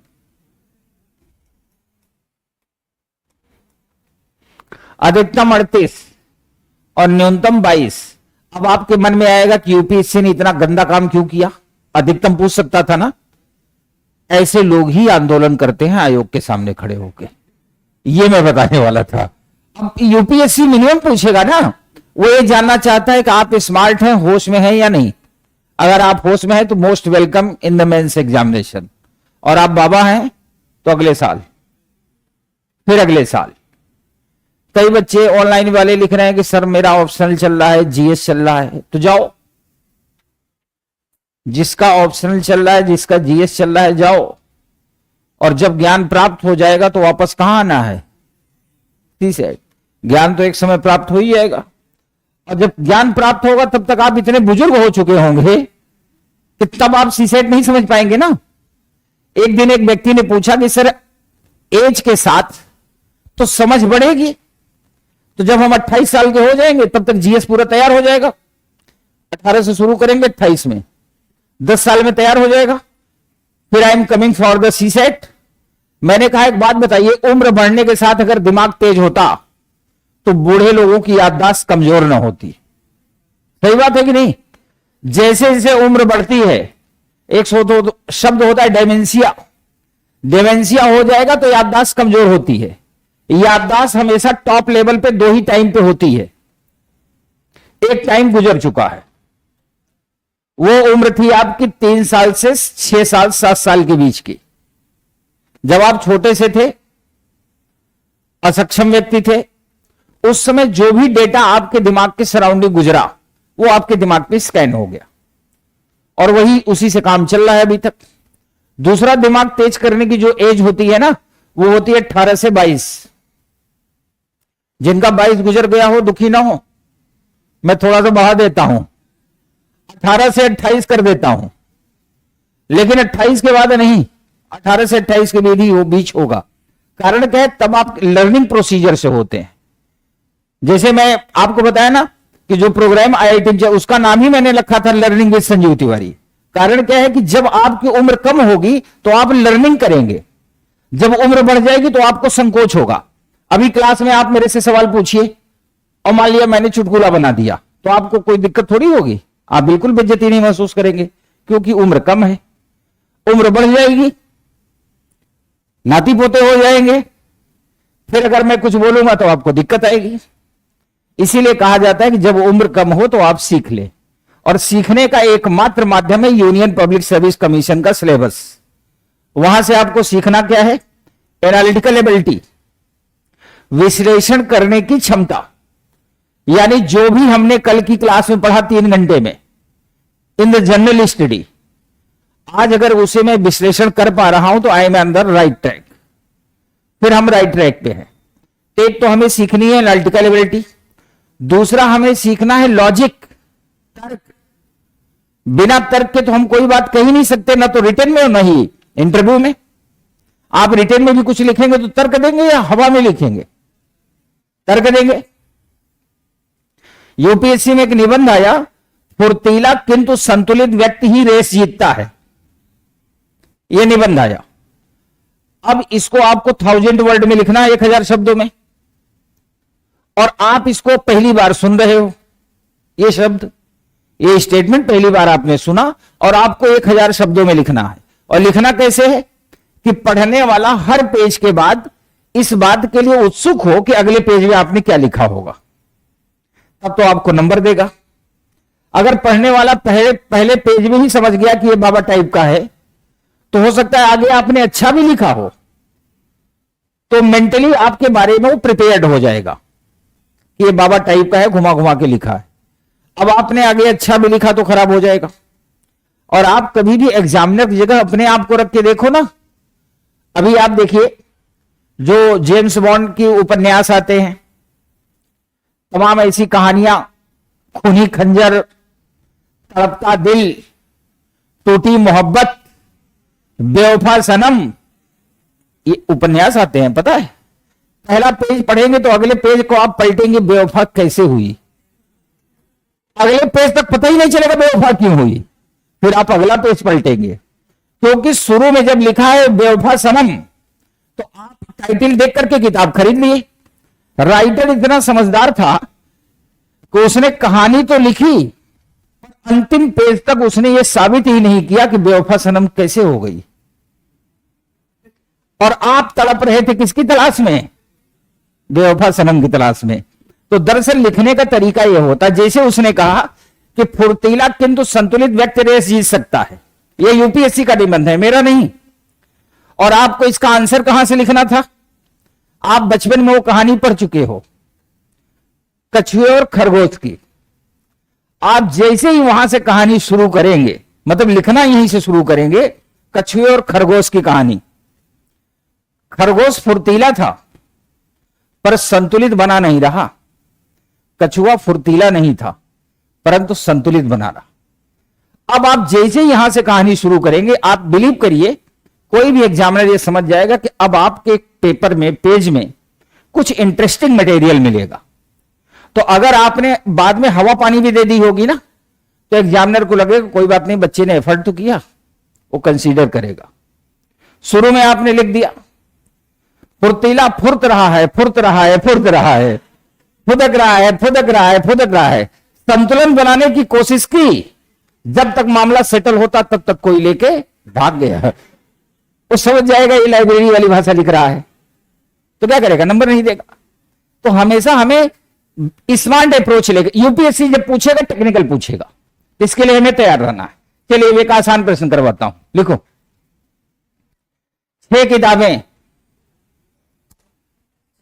अधिकतम 38 और न्यूनतम 22। अब आपके मन में आएगा कि यूपीएससी ने इतना गंदा काम क्यों किया? अधिकतम पूछ सकता था ना। ऐसे लोग ही आंदोलन करते हैं आयोग के सामने खड़े होकर, ये मैं बताने वाला था। अब यूपीएससी मिनिमम पूछेगा ना, वो ये जानना चाहता है कि आप स्मार्ट हैं, होश में हैं या नहीं। अगर आप होश में हैं तो most welcome in the mains examination, और आप बाबा हैं तो अगले साल, फिर अगले साल। कई बच्चे ऑनलाइन वाले लिख रहे हैं कि सर मेरा ऑप्शनल चल रहा है, जीएस चल रहा है, तो जाओ। जिसका ऑप्शनल चल रहा है, जिसका जीएस चल रहा है, जाओ। और जब ज्ञान प्राप्त हो जाएगा तो वापस कहां आना है? सीसेट। ज्ञान तो एक समय प्राप्त हो ही जाएगा, और जब ज्ञान प्राप्त होगा तब तक आप इतने बुजुर्ग हो चुके होंगे कि तब आप सीसेट नहीं समझ पाएंगे ना। एक दिन एक व्यक्ति ने पूछा कि सर एज के साथ तो समझ बढ़ेगी, तो जब हम 28 साल के हो जाएंगे तब तक जीएस पूरा तैयार हो जाएगा। 18 से शुरू करेंगे 28 में 10 साल में तैयार हो जाएगा। फिर I am coming for the CSAT. मैंने कहा एक बात बताइए, उम्र बढ़ने के साथ अगर दिमाग तेज होता तो बूढ़े लोगों की याददाश्त कमजोर ना होती। सही बात है कि नहीं? जैसे जैसे उम्र बढ़ती है, एक शब्द होता है डेमेंशिया, डेमेंशिया हो जाएगा तो याददाश्त कमजोर होती है। याददाश्त हमेशा टॉप लेवल पे दो ही टाइम पे होती है। एक टाइम गुजर चुका है, वो उम्र थी आपकी 3 साल से 6 साल 7 साल के बीच की, जब आप छोटे से थे, असक्षम व्यक्ति थे। उस समय जो भी डेटा आपके दिमाग के सराउंडिंग गुजरा वो आपके दिमाग पे स्कैन हो गया और वही उसी से काम चल रहा है अभी तक। दूसरा, दिमाग तेज करने की जो एज होती है ना, वो होती है 18 से 22। जिनका 22 गुजर गया हो दुखी ना हो, मैं थोड़ा सा बढ़ा देता हूं, 18 से 28 कर देता हूं, लेकिन 28 के बाद नहीं, 18 से 28 के बीच ही वो बीच होगा। कारण क्या है? तब आप लर्निंग प्रोसीजर से होते हैं। जैसे मैं आपको बताया ना कि जो प्रोग्राम आईआईटी उसका नाम ही मैंने रखा था लर्निंग विद संजीव तिवारी। कारण क्या है कि जब आपकी उम्र कम होगी तो आप लर्निंग करेंगे, जब उम्र बढ़ जाएगी तो आपको संकोच होगा। अभी क्लास में आप मेरे से सवाल पूछिए और मान लिया मैंने चुटकुला बना दिया तो आपको कोई दिक्कत थोड़ी होगी, आप बिल्कुल बेइज्जती नहीं महसूस करेंगे, क्योंकि उम्र कम है। उम्र बढ़ जाएगी, नाती पोते हो जाएंगे, फिर अगर मैं कुछ बोलूंगा तो आपको दिक्कत आएगी। इसीलिए कहा जाता है कि जब उम्र कम हो तो आप सीख ले, और सीखने का एकमात्र माध्यम है यूनियन पब्लिक सर्विस कमीशन का सिलेबस। वहां से आपको सीखना क्या है? एनालिटिकल एबिलिटी, विश्लेषण करने की क्षमता। यानी जो भी हमने कल की क्लास में पढ़ा 3 घंटे में इन द जनरल स्टडी, आज अगर उसे मैं विश्लेषण कर पा रहा हूं तो I am on the right track. फिर हम राइट ट्रैक पे हैं। एक तो हमें सीखनी है एनालिटिकल एबिलिटी, दूसरा हमें सीखना है लॉजिक, तर्क। बिना तर्क के तो हम कोई बात कह ही नहीं सकते, ना तो रिटर्न में और ना ही इंटरव्यू में। आप रिटर्न में भी कुछ लिखेंगे तो तर्क देंगे या हवा में लिखेंगे? तर्क देंगे। यूपीएससी में एक निबंध आया, फुर्तीला किंतु संतुलित व्यक्ति ही रेस जीतता है, यह निबंध आया। अब इसको आपको 1000 वर्ड में लिखना है, 1000 शब्दों में, और आप इसको पहली बार सुन रहे हो। यह शब्द, यह स्टेटमेंट पहली बार आपने सुना और आपको 1000 शब्दों में लिखना है। और लिखना कैसे है कि पढ़ने वाला हर पेज के बाद इस बात के लिए उत्सुक हो कि अगले पेज में आपने क्या लिखा होगा, तब तो आपको नंबर देगा। अगर पढ़ने वाला पहले पेज में ही समझ गया कि यह बाबा टाइप का है, तो हो सकता है आगे आपने अच्छा भी लिखा हो, तो मेंटली आपके बारे में वो प्रिपेयर्ड हो जाएगा कि ये बाबा टाइप का है, घुमा घुमा के लिखा है। अब आपने आगे अच्छा भी लिखा तो खराब हो जाएगा। और आप कभी भी एग्जामिनर की जगह अपने आप को रख के देखो ना। अभी आप देखिए, जो जेम्स बॉन्ड की उपन्यास आते हैं, तमाम ऐसी कहानियां, खूनी खंजर, तड़पता दिल, टूटी मोहब्बत, बेवफा सनम, ये उपन्यास आते हैं। पता है, पहला पेज पढ़ेंगे तो अगले पेज को आप पलटेंगे, बेवफा कैसे हुई। अगले पेज तक पता ही नहीं चलेगा बेवफा क्यों हुई, फिर आप अगला पेज पलटेंगे, क्योंकि शुरू में जब लिखा है बेवफा सनम तो आप टाइटल देख करके किताब खरीद लिए। राइटर इतना समझदार था कि उसने कहानी तो लिखी, अंतिम पेज तक उसने यह साबित ही नहीं किया कि बेवफा सनम कैसे हो गई। और आप तड़प रहे थे किसकी तलाश में? बेवफा सनम की तलाश में। तो दरअसल लिखने का तरीका यह होता, जैसे उसने कहा कि फुर्तीला किंतु संतुलित व्यक्ति रेस जीत सकता है। यह यूपीएससी का निबंध है, मेरा नहीं। और आपको इसका आंसर कहां से लिखना था? आप बचपन में वो कहानी पढ़ चुके हो, कछुए और खरगोश की। आप जैसे ही वहां से कहानी शुरू करेंगे, मतलब लिखना यहीं से शुरू करेंगे, कछुए और खरगोश की कहानी। खरगोश फुर्तीला था पर संतुलित बना नहीं रहा, कछुआ फुर्तीला नहीं था परंतु संतुलित बना रहा। अब आप जैसे यहां से कहानी शुरू करेंगे, आप बिलीव करिए कोई भी एग्जामिनर ये समझ जाएगा कि अब आपके पेपर में, पेज में कुछ इंटरेस्टिंग मटेरियल मिलेगा। तो अगर आपने बाद में हवा पानी भी दे दी होगी ना, तो एग्जामिनर को लगेगा कोई बात नहीं, बच्चे ने एफर्ट तो किया, वो कंसीडर करेगा। शुरू में आपने लिख दिया फुर्तीला फुर्त रहा है, फुर्त रहा है, फुर्त रहा है, फुदक रहा है, फुदक रहा है, फुदक रहा है, संतुलन बनाने की कोशिश की, जब तक मामला सेटल होता तब तक कोई लेके भाग गया। वो समझ जाएगा ये लाइब्रेरी वाली भाषा लिख रहा है, तो क्या करेगा, नंबर नहीं देगा। तो हमेशा हमें स्मार्ट अप्रोच लेगा। यूपीएससी जब पूछेगा टेक्निकल पूछेगा, इसके लिए हमें तैयार रहना है। चलिए एक आसान प्रश्न करवाता हूं, लिखो। 6 किताबें,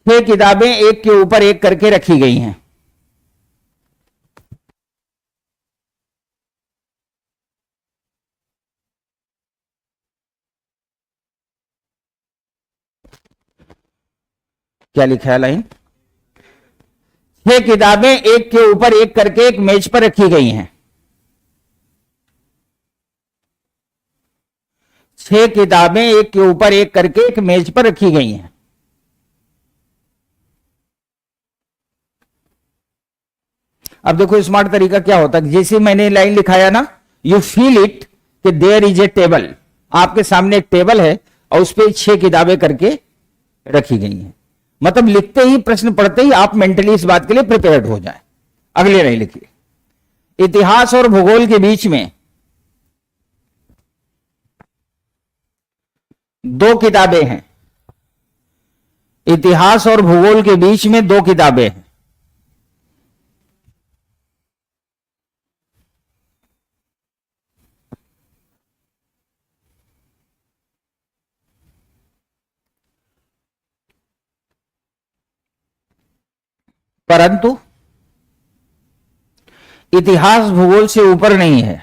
6 किताबें एक के ऊपर एक करके रखी गई हैं। क्या लिखा है लाइन? 6 किताबें एक के ऊपर एक करके एक मेज पर रखी गई हैं। 6 किताबें एक के ऊपर एक करके एक मेज पर रखी गई हैं। अब देखो स्मार्ट तरीका क्या होता है, जैसे मैंने लाइन लिखाया ना, यू फील इट कि देयर इज ए टेबल, आपके सामने एक टेबल है और उस पर 6 किताबें करके रखी गई हैं। मतलब लिखते ही, प्रश्न पढ़ते ही आप मेंटली इस बात के लिए प्रिपेयर्ड हो जाए। अगले नहीं लिखिए, इतिहास और भूगोल के बीच में 2 किताबें हैं। इतिहास और भूगोल के बीच में 2 किताबें हैं। परंतु इतिहास भूगोल से ऊपर नहीं है।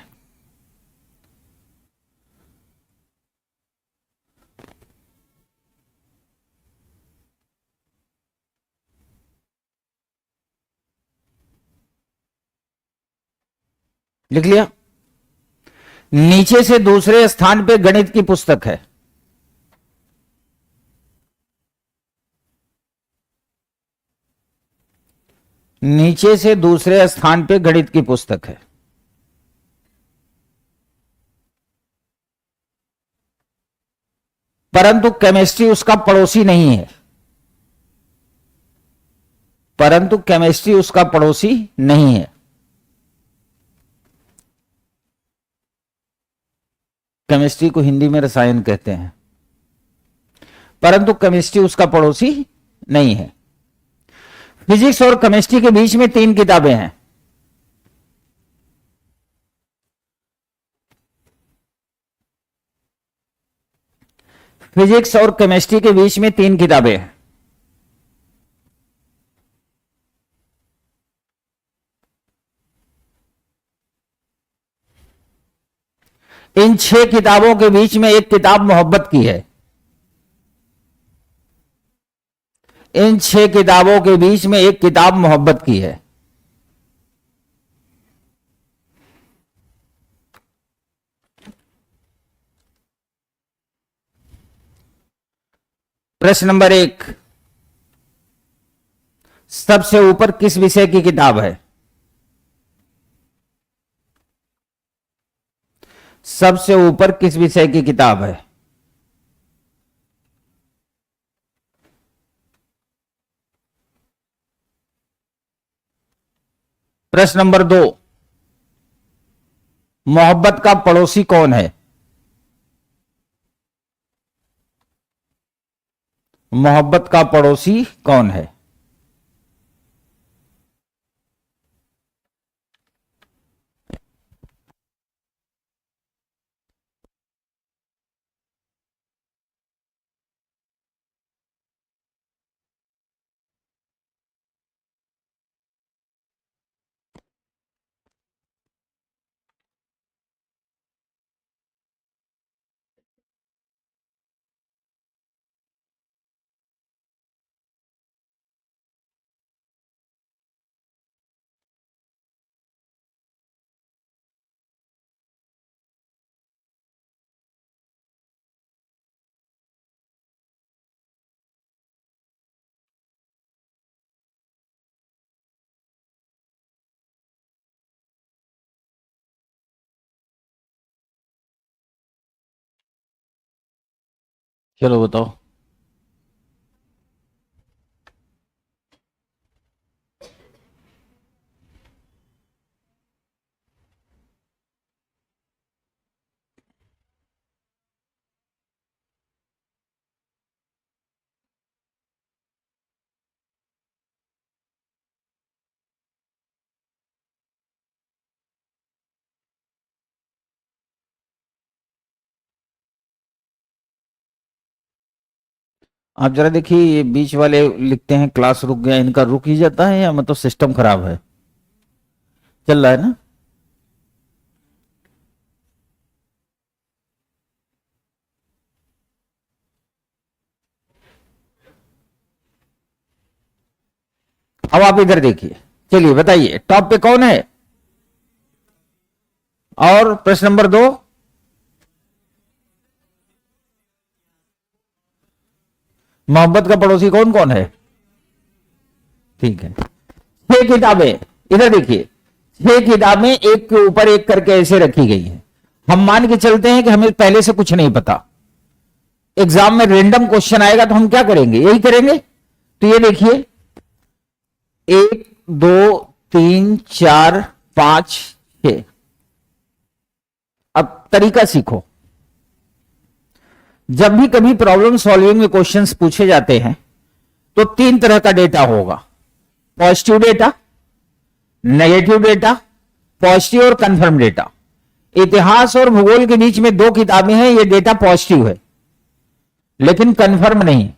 लिख लिया? नीचे से दूसरे स्थान पे गणित की पुस्तक है। नीचे से दूसरे स्थान पे गणित की पुस्तक है। परंतु केमिस्ट्री उसका पड़ोसी नहीं है। परंतु केमिस्ट्री उसका पड़ोसी नहीं है। केमिस्ट्री को हिंदी में रसायन कहते हैं, परंतु केमिस्ट्री उसका पड़ोसी नहीं है। फिजिक्स और केमिस्ट्री के बीच में 3 किताबें हैं। फिजिक्स और केमिस्ट्री के बीच में 3 किताबें हैं। इन 6 किताबों के बीच में एक किताब मोहब्बत की है। इन 6 किताबों के बीच में एक किताब मोहब्बत की है। प्रश्न नंबर 1, सबसे ऊपर किस विषय की किताब है? सबसे ऊपर किस विषय की किताब है? प्रश्न नंबर 2, मोहब्बत का पड़ोसी कौन है? मोहब्बत का पड़ोसी कौन है? चलो बताओ। आप जरा देखिए, ये बीच वाले लिखते हैं क्लास रुक गया, इनका रुक ही जाता है या मतलब सिस्टम खराब है? चल रहा है ना? अब आप इधर देखिए, चलिए बताइए टॉप पे कौन है? और प्रश्न नंबर 2, मोहब्बत का पड़ोसी कौन कौन है? ठीक है, 6 किताबें, इधर देखिए 6 किताबें एक के ऊपर एक करके ऐसे रखी गई हैं। हम मान के चलते हैं कि हमें पहले से कुछ नहीं पता, एग्जाम में रेंडम क्वेश्चन आएगा तो हम क्या करेंगे? यही करेंगे। तो ये देखिए 1 2 3 4 5 6। अब तरीका सीखो। जब भी कभी प्रॉब्लम सॉल्विंग में क्वेश्चंस पूछे जाते हैं तो 3 तरह का डेटा होगा, positive data, negative data, positive और कंफर्म डेटा। इतिहास और भूगोल के बीच में 2 किताबें हैं, ये डेटा पॉजिटिव है लेकिन कंफर्म नहीं।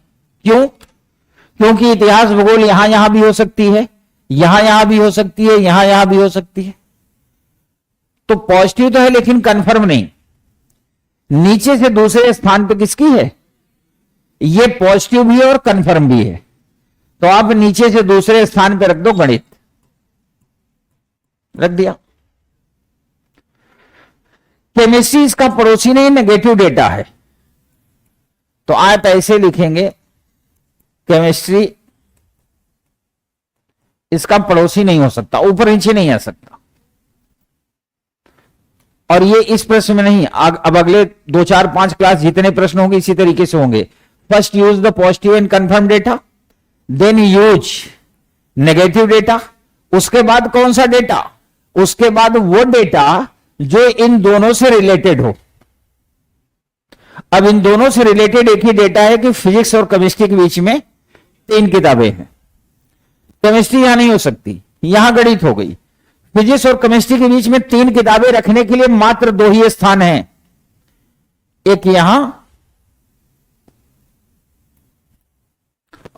क्यों? क्योंकि इतिहास भूगोल यहां यहां भी हो सकती है, यहां यहां भी हो सकती है, यहां यहां भी हो सकती है। तो पॉजिटिव तो है लेकिन कंफर्म नहीं। नीचे से दूसरे स्थान पर किसकी है? ये पॉजिटिव भी है और कंफर्म भी है। तो आप नीचे से दूसरे स्थान पर रख दो गणित, रख दिया। केमिस्ट्री इसका पड़ोसी नहीं, नेगेटिव डेटा है। तो आप ऐसे लिखेंगे, केमिस्ट्री इसका पड़ोसी नहीं हो सकता, ऊपर नीचे नहीं आ सकता। और ये इस प्रश्न में नहीं, अब अगले 2 4 5 क्लास जितने प्रश्न होंगे इसी तरीके से होंगे। First use the positive and confirm data, then use negative data, उसके बाद कौन सा डेटा? उसके बाद वो डेटा जो इन दोनों से रिलेटेड हो। अब इन दोनों से रिलेटेड एक ही डेटा है कि फिजिक्स और केमिस्ट्री के बीच में 3 किताबें हैं। केमिस्ट्री यहां नहीं हो सकती, यहां गणित हो गई। फिजिक्स और केमिस्ट्री के बीच में 3 किताबें रखने के लिए मात्र 2 ही स्थान हैं, एक यहां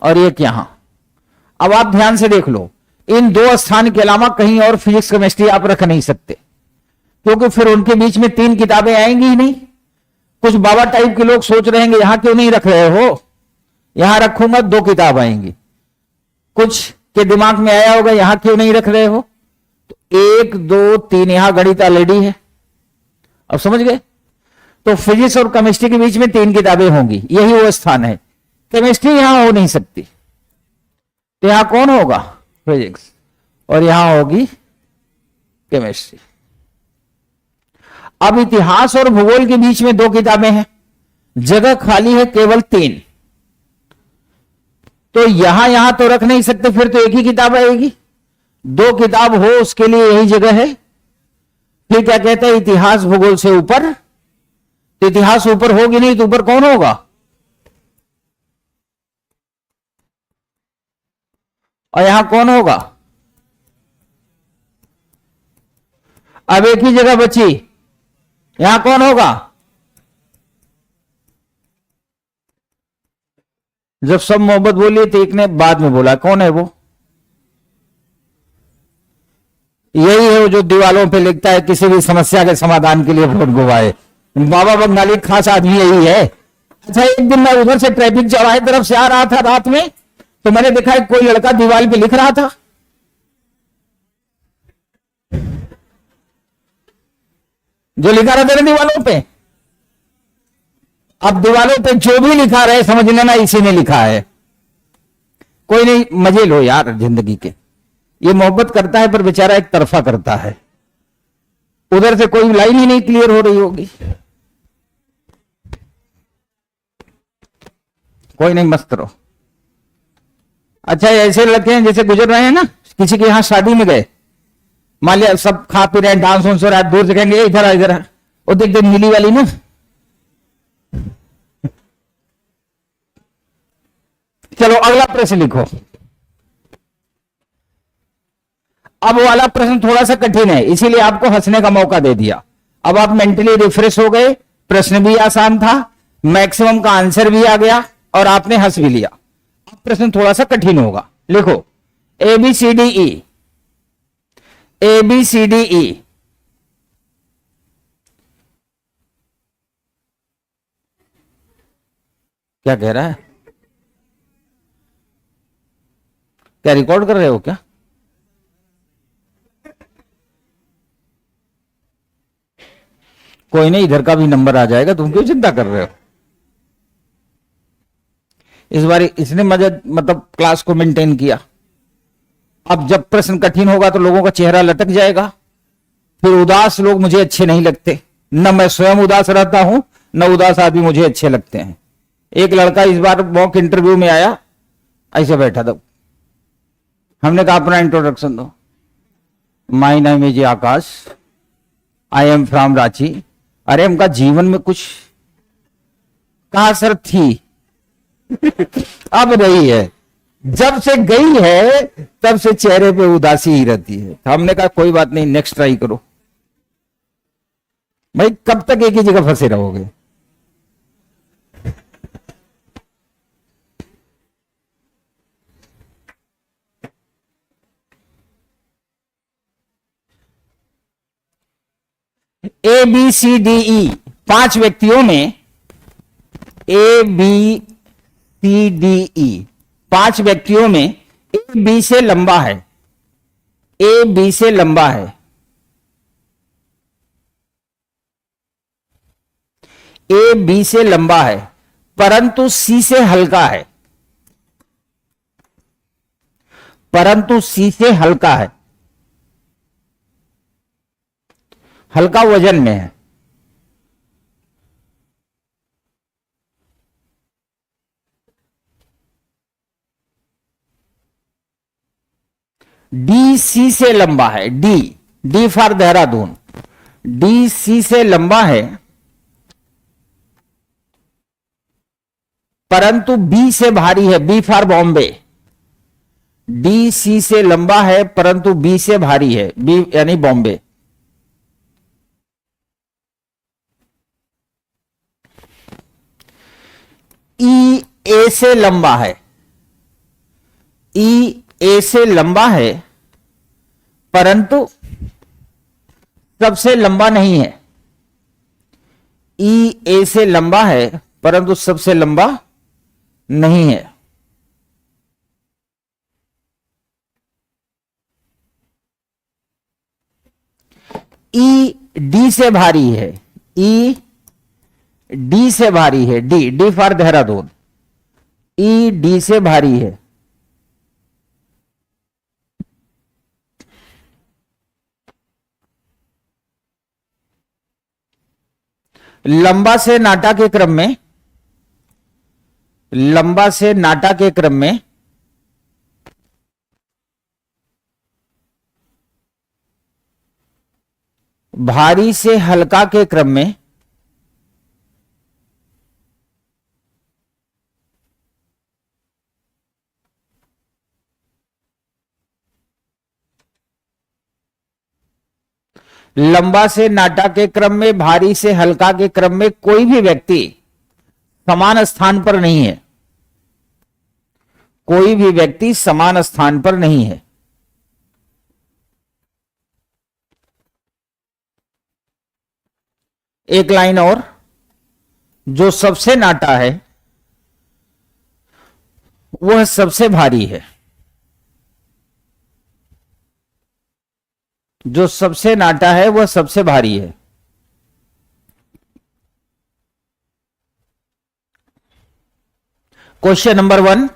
और एक यहां। अब आप ध्यान से देख लो, इन 2 स्थान के अलावा कहीं और फिजिक्स केमिस्ट्री आप रख नहीं सकते, क्योंकि फिर उनके बीच में 3 किताबें आएंगी ही नहीं। कुछ बाबा टाइप के लोग सोच रहे हैं यहां क्यों नहीं रख रहे हो, यहां रखूंगा 2 किताब आएंगी। कुछ के दिमाग में आया होगा यहां क्यों नहीं रख रहे हो, तो 1 2 3 यहां गणित ऑलरेडी है। अब समझ गए? तो फिजिक्स और केमिस्ट्री के बीच में 3 किताबें होंगी, यही वो स्थान है। केमिस्ट्री यहां हो नहीं सकती, तो यहां कौन होगा? फिजिक्स, और यहां होगी केमिस्ट्री। अब इतिहास और भूगोल के बीच में 2 किताबें हैं, जगह खाली है केवल 3। तो यहां यहां तो रख नहीं सकते, फिर तो एक ही किताब आएगी। 2 किताब हो उसके लिए यही जगह है। फिर क्या कहते हैं? इतिहास भूगोल से ऊपर। तो इतिहास ऊपर होगी नहीं तो ऊपर कौन होगा? और यहां कौन होगा? अब एक ही जगह बची, यहां कौन होगा? जब सब मोहब्बत बोली तो एक ने बाद में बोला, कौन है वो? यही है वो जो दीवालों पे लिखता है किसी भी समस्या के समाधान के लिए वोट गुवाए। बाबा बंगाली खास आदमी यही है। अच्छा, एक दिन मैं उधर से ट्रैफिक चौराहे तरफ से आ रहा था रात में, तो मैंने देखा कोई लड़का दीवार पे लिख रहा था। जो लिखा रहता है दीवालों पे, अब दीवालों पे जो भी लिखा रहे समझ लेना इसी ने लिखा है। कोई नहीं, मजे लो यार जिंदगी के। ये मोहब्बत करता है पर बेचारा एक तरफा करता है, उधर से कोई लाइन ही नहीं क्लियर हो रही होगी। कोई नहीं, मस्त रहो। अच्छा, ऐसे लड़के हैं जैसे गुजर रहे हैं ना, किसी के यहाँ शादी में गए, मान लिया सब खा पी रहे हैं, डांस वांस हो रहा है, दूर से कहेंगे इधर आ इधर आ, वो देख देख नीली वाली ना। चलो अगला प्रश्न लिखो। अब वाला प्रश्न थोड़ा सा कठिन है, इसीलिए आपको हंसने का मौका दे दिया। अब आप मेंटली रिफ्रेश हो गए, प्रश्न भी आसान था, मैक्सिमम का आंसर भी आ गया और आपने हंस भी लिया। अब प्रश्न थोड़ा सा कठिन होगा, लिखो A B C D E, A B C D E. क्या कह रहा है? क्या रिकॉर्ड कर रहे हो क्या? कोई नहीं, इधर का भी नंबर आ जाएगा, तुम क्यों चिंता कर रहे हो। इस बार इसने मदद मतलब क्लास को मेंटेन किया। अब जब प्रश्न कठिन होगा तो लोगों का चेहरा लटक जाएगा, फिर उदास लोग मुझे अच्छे नहीं लगते, न मैं स्वयं उदास रहता हूं, न उदास आदमी मुझे अच्छे लगते हैं। एक लड़का इस बार मॉक इंटरव्यू में आया, ऐसे बैठा था, हमने कहा अपना इंट्रोडक्शन दो। My name is Akash, I am from Ranchi. अरे उनका जीवन में कुछ कहा सर थी अब रही है, जब से गई है तब से चेहरे पे उदासी ही रहती है। हमने कहा कोई बात नहीं, नेक्स्ट ट्राई करो। भाई कब तक एक ही जगह फंसे रहोगे। ए बी सी डी ई, 5 व्यक्तियों में ए बी सी डी ई, 5 व्यक्तियों में ए बी से लंबा है, ए बी से लंबा है, ए बी से लंबा है परंतु सी से हल्का है, परंतु सी से हल्का है, हल्का वजन में है। डी सी से लंबा है, D, D for Dehradun, D C से लंबा है परंतु बी से भारी है, B for Bombay. D C से लंबा है परंतु बी से भारी है, बी यानी बॉम्बे। ई ए से लंबा है, ई ए से लंबा है परंतु सबसे लंबा नहीं है, ई ए से लंबा है परंतु सबसे लंबा नहीं है। ई डी से भारी है, ई डी से भारी है, D, D for Dehradun, E D से भारी है। लंबा से नाटा के क्रम में, लंबा से नाटा के क्रम में भारी से हल्का के क्रम में लंबा से नाटा के क्रम में, भारी से हल्का के क्रम में कोई भी व्यक्ति समान स्थान पर नहीं है, कोई भी व्यक्ति समान स्थान पर नहीं है। एक लाइन और, जो सबसे नाटा है वह सबसे भारी है, जो सबसे नाटा है वह सबसे भारी है। क्वेश्चन नंबर 1,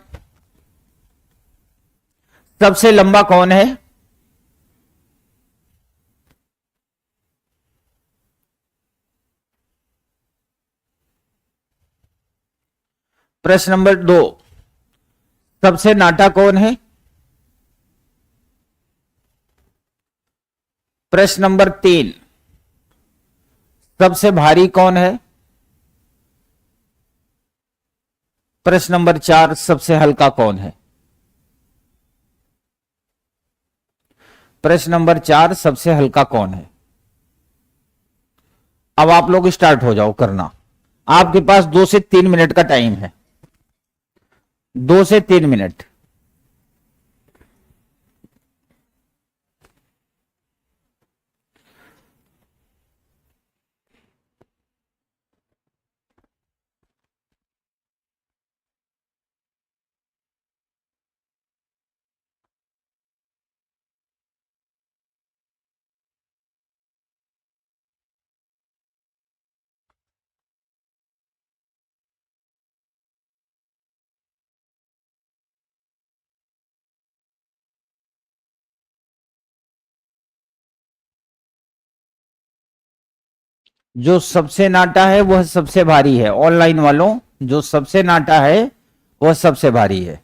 सबसे लंबा कौन है? प्रश्न नंबर 2, सबसे नाटा कौन है? प्रश्न नंबर 3, सबसे भारी कौन है? प्रश्न नंबर 4, सबसे हल्का कौन है? प्रश्न नंबर 4, सबसे हल्का कौन है? अब आप लोग स्टार्ट हो जाओ करना। आपके पास 2 से 3 मिनट का टाइम है, 2 से 3 मिनट। जो सबसे नाटा है वह सबसे भारी है। ऑनलाइन वालों, जो सबसे नाटा है वह सबसे भारी है।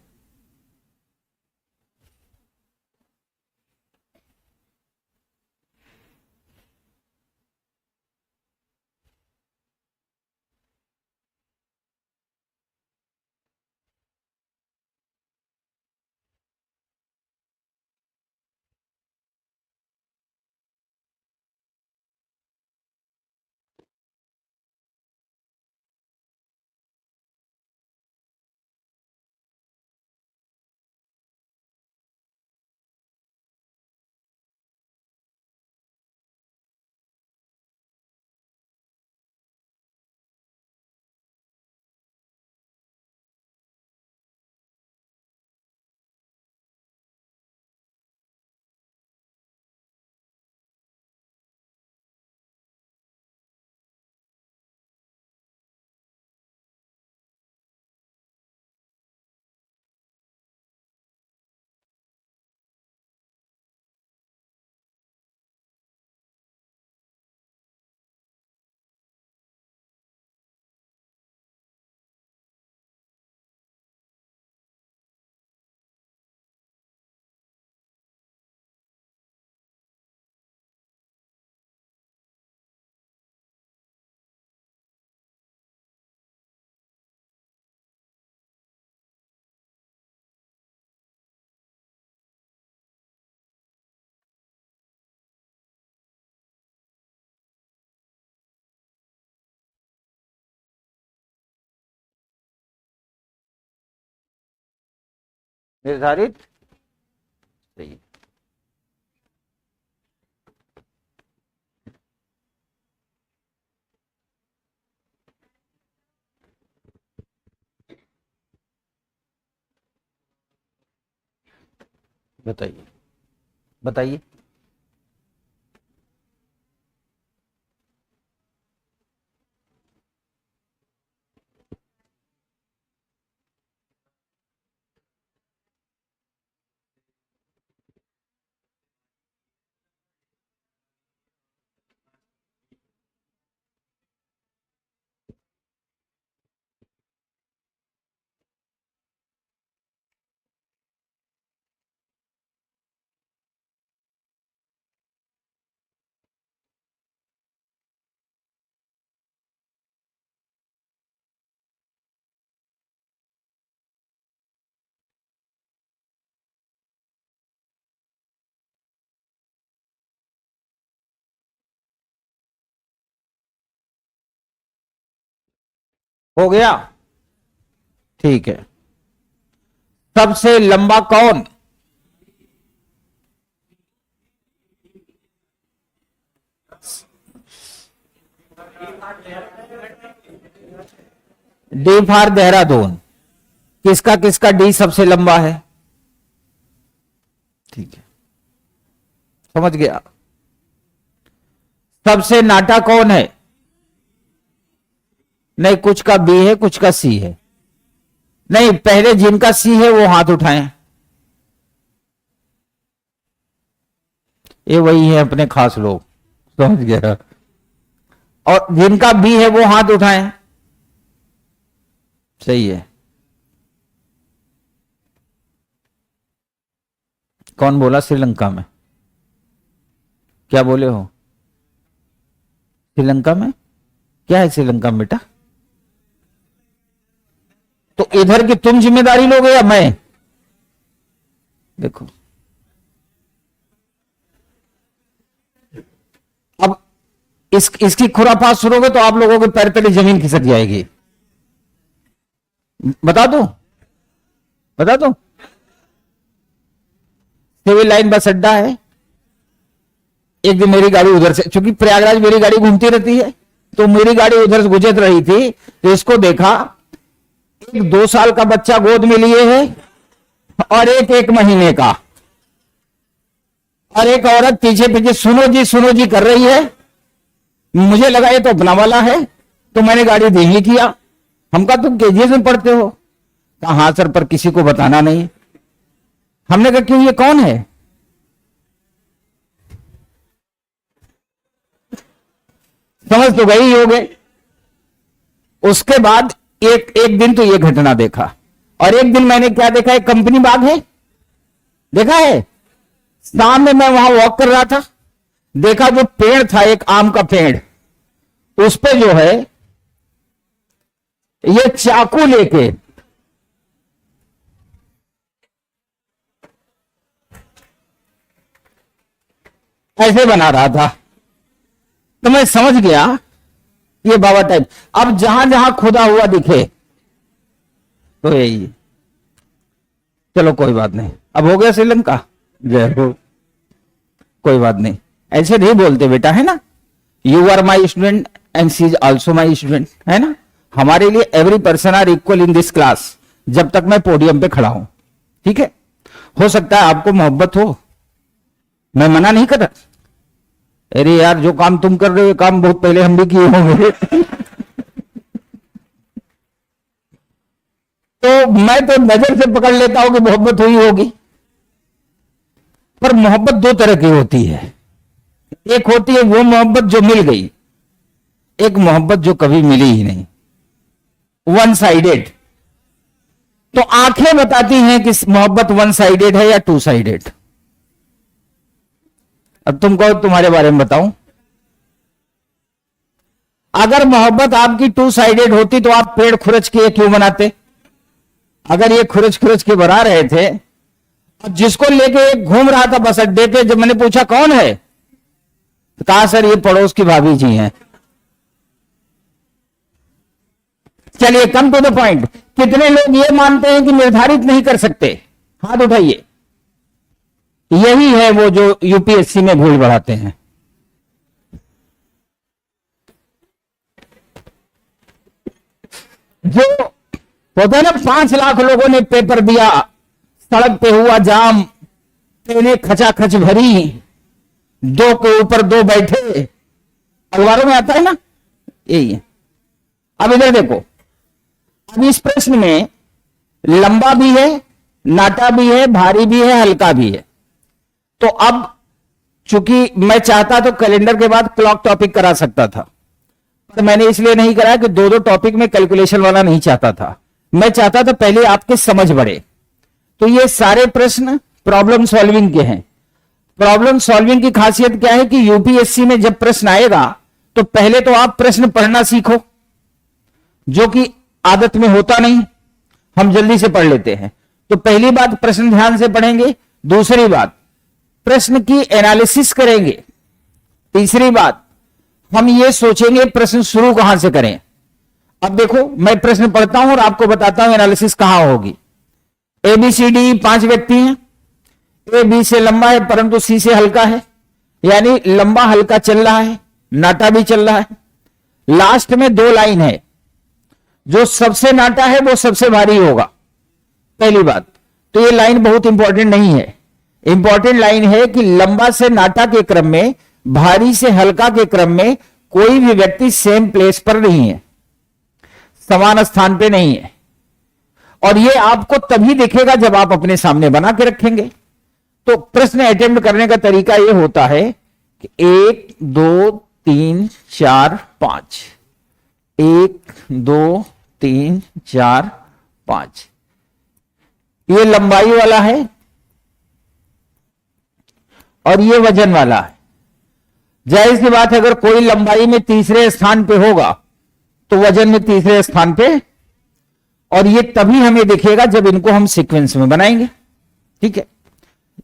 निर्धारित, सही। बताइए, बताइए। हो गया, ठीक है। सबसे लंबा कौन? D for Dehradun. किसका किसका डी सबसे लंबा है? ठीक है, समझ गया। सबसे नाटा कौन है? नहीं, कुछ का बी है, कुछ का सी है। नहीं, पहले जिनका सी है वो हाथ उठाएं। ये वही है अपने खास लोग, समझ गया। और जिनका बी है वो हाथ उठाएं। सही है। कौन बोला श्रीलंका में? क्या बोले हो? श्रीलंका में क्या है? श्रीलंका में बेटा तो इधर की तुम जिम्मेदारी लोगे या मैं? देखो अब इसकी खुरापात शुरू होगी तो आप लोगों के पैर तले जमीन खिसक जाएगी। बता दो सिविल लाइन बस अड्डा है। एक दिन मेरी गाड़ी उधर से, चूंकि प्रयागराज मेरी गाड़ी घूमती रहती है, तो मेरी गाड़ी उधर से गुजर रही थी तो इसको देखा, एक 2 साल का बच्चा गोद में लिए है और एक 1 महीने का, और एक औरत पीछे पीछे सुनो जी कर रही है। मुझे लगा ये तो अपना वाला है, तो मैंने गाड़ी धीमी किया। हम कहा तुम केजीएस में पढ़ते हो? कहा हाँ सर, पर किसी को बताना नहीं। हमने कहा क्यों, ये कौन है? समझ तो गई हो गए। उसके बाद एक दिन तो ये घटना देखा, और एक दिन मैंने क्या देखा, एक कंपनी बाग है, देखा है? सामने मैं वहां वॉक कर रहा था, देखा जो पेड़ था, एक आम का पेड़, उस पे जो है ये चाकू लेके ऐसे बना रहा था। तो मैं समझ गया ये बाबा टाइप। अब जहां जहां खुदा हुआ दिखे तो यही, चलो कोई बात नहीं, अब हो गया श्रीलंका, जय हो, कोई बात नहीं। ऐसे नहीं बोलते बेटा, है ना? You are my student and she is also my student, है ना? हमारे लिए every person are equal in this class, जब तक मैं पोडियम पे खड़ा हूं, ठीक है? हो सकता है आपको मोहब्बत हो, मैं मना नहीं कर रहा। अरे यार, जो काम तुम कर रहे हो, ये काम बहुत पहले हम भी किए होंगे। तो मैं तो नजर से पकड़ लेता हूं कि मोहब्बत हुई होगी। पर मोहब्बत 2 तरह की होती है। एक होती है वो मोहब्बत जो मिल गई, एक मोहब्बत जो कभी मिली ही नहीं, 1 साइडेड। तो आंखें बताती हैं कि मोहब्बत 1 साइडेड है या 2 साइडेड। अब तुम कहो तुम्हारे बारे में बताऊं, अगर मोहब्बत आपकी 2 साइडेड होती तो आप पेड़ खुरच के क्यों बनाते? अगर ये खुरच के बना रहे थे, जिसको लेके घूम रहा था बस अड्डे पे, जब मैंने पूछा कौन है, तो कहा सर ये पड़ोस की भाभी जी हैं। चलिए कम टू द पॉइंट, कितने लोग ये मानते हैं कि निर्धारित नहीं कर सकते? हाथ उठाइए। यही है वो जो यूपीएससी में भूल बढ़ाते हैं। जो होता है ना, 5 लाख लोगों ने पेपर दिया, सड़क पे हुआ जाम, ट्रेनें खचाखच भरी, 2 के ऊपर 2 बैठे, अखबारों में आता है ना, यही है। अब इधर देखो, अब इस प्रश्न में लंबा भी है, नाटा भी है, भारी भी है, हल्का भी है। तो अब चूंकि मैं चाहता तो कैलेंडर के बाद क्लॉक टॉपिक करा सकता था, पर मैंने इसलिए नहीं करा कि 2-2 टॉपिक में कैलकुलेशन वाला नहीं चाहता था। मैं चाहता था पहले आपके समझ बढ़े। तो ये सारे प्रश्न प्रॉब्लम सॉल्विंग के हैं। प्रॉब्लम सॉल्विंग की खासियत क्या है कि यूपीएससी में जब प्रश्न आएगा तो पहले तो आप प्रश्न पढ़ना सीखो, जो कि आदत में होता नहीं, हम जल्दी से पढ़ लेते हैं। तो पहली बात, प्रश्न ध्यान से पढ़ेंगे। दूसरी बात, प्रश्न की एनालिसिस करेंगे। तीसरी बात, हम ये सोचेंगे प्रश्न शुरू कहां से करें। अब देखो, मैं प्रश्न पढ़ता हूं और आपको बताता हूं एनालिसिस कहां होगी। ABCD 5 व्यक्ति हैं, A B से लंबा है परंतु C से हल्का है, यानी लंबा हल्का चल रहा है, नाटा भी चल रहा है। लास्ट में 2 लाइन है, जो सबसे नाटा है वो सबसे भारी होगा, पहली बात। तो ये लाइन बहुत इंपॉर्टेंट नहीं है। इंपॉर्टेंट लाइन है कि लंबा से नाटा के क्रम में, भारी से हल्का के क्रम में कोई भी व्यक्ति सेम प्लेस पर नहीं है, समान स्थान पे नहीं है। और ये आपको तभी दिखेगा जब आप अपने सामने बना के रखेंगे। तो प्रश्न अटेम्प्ट करने का तरीका ये होता है कि 1 2 3 4 5, 1 2 3 4 5, ये लंबाई वाला है, और ये वजन वाला है। जाहिर सी बात है अगर कोई लंबाई में तीसरे स्थान पे होगा तो वजन में तीसरे स्थान पे, और ये तभी हमें दिखेगा जब इनको हम सीक्वेंस में बनाएंगे। ठीक है,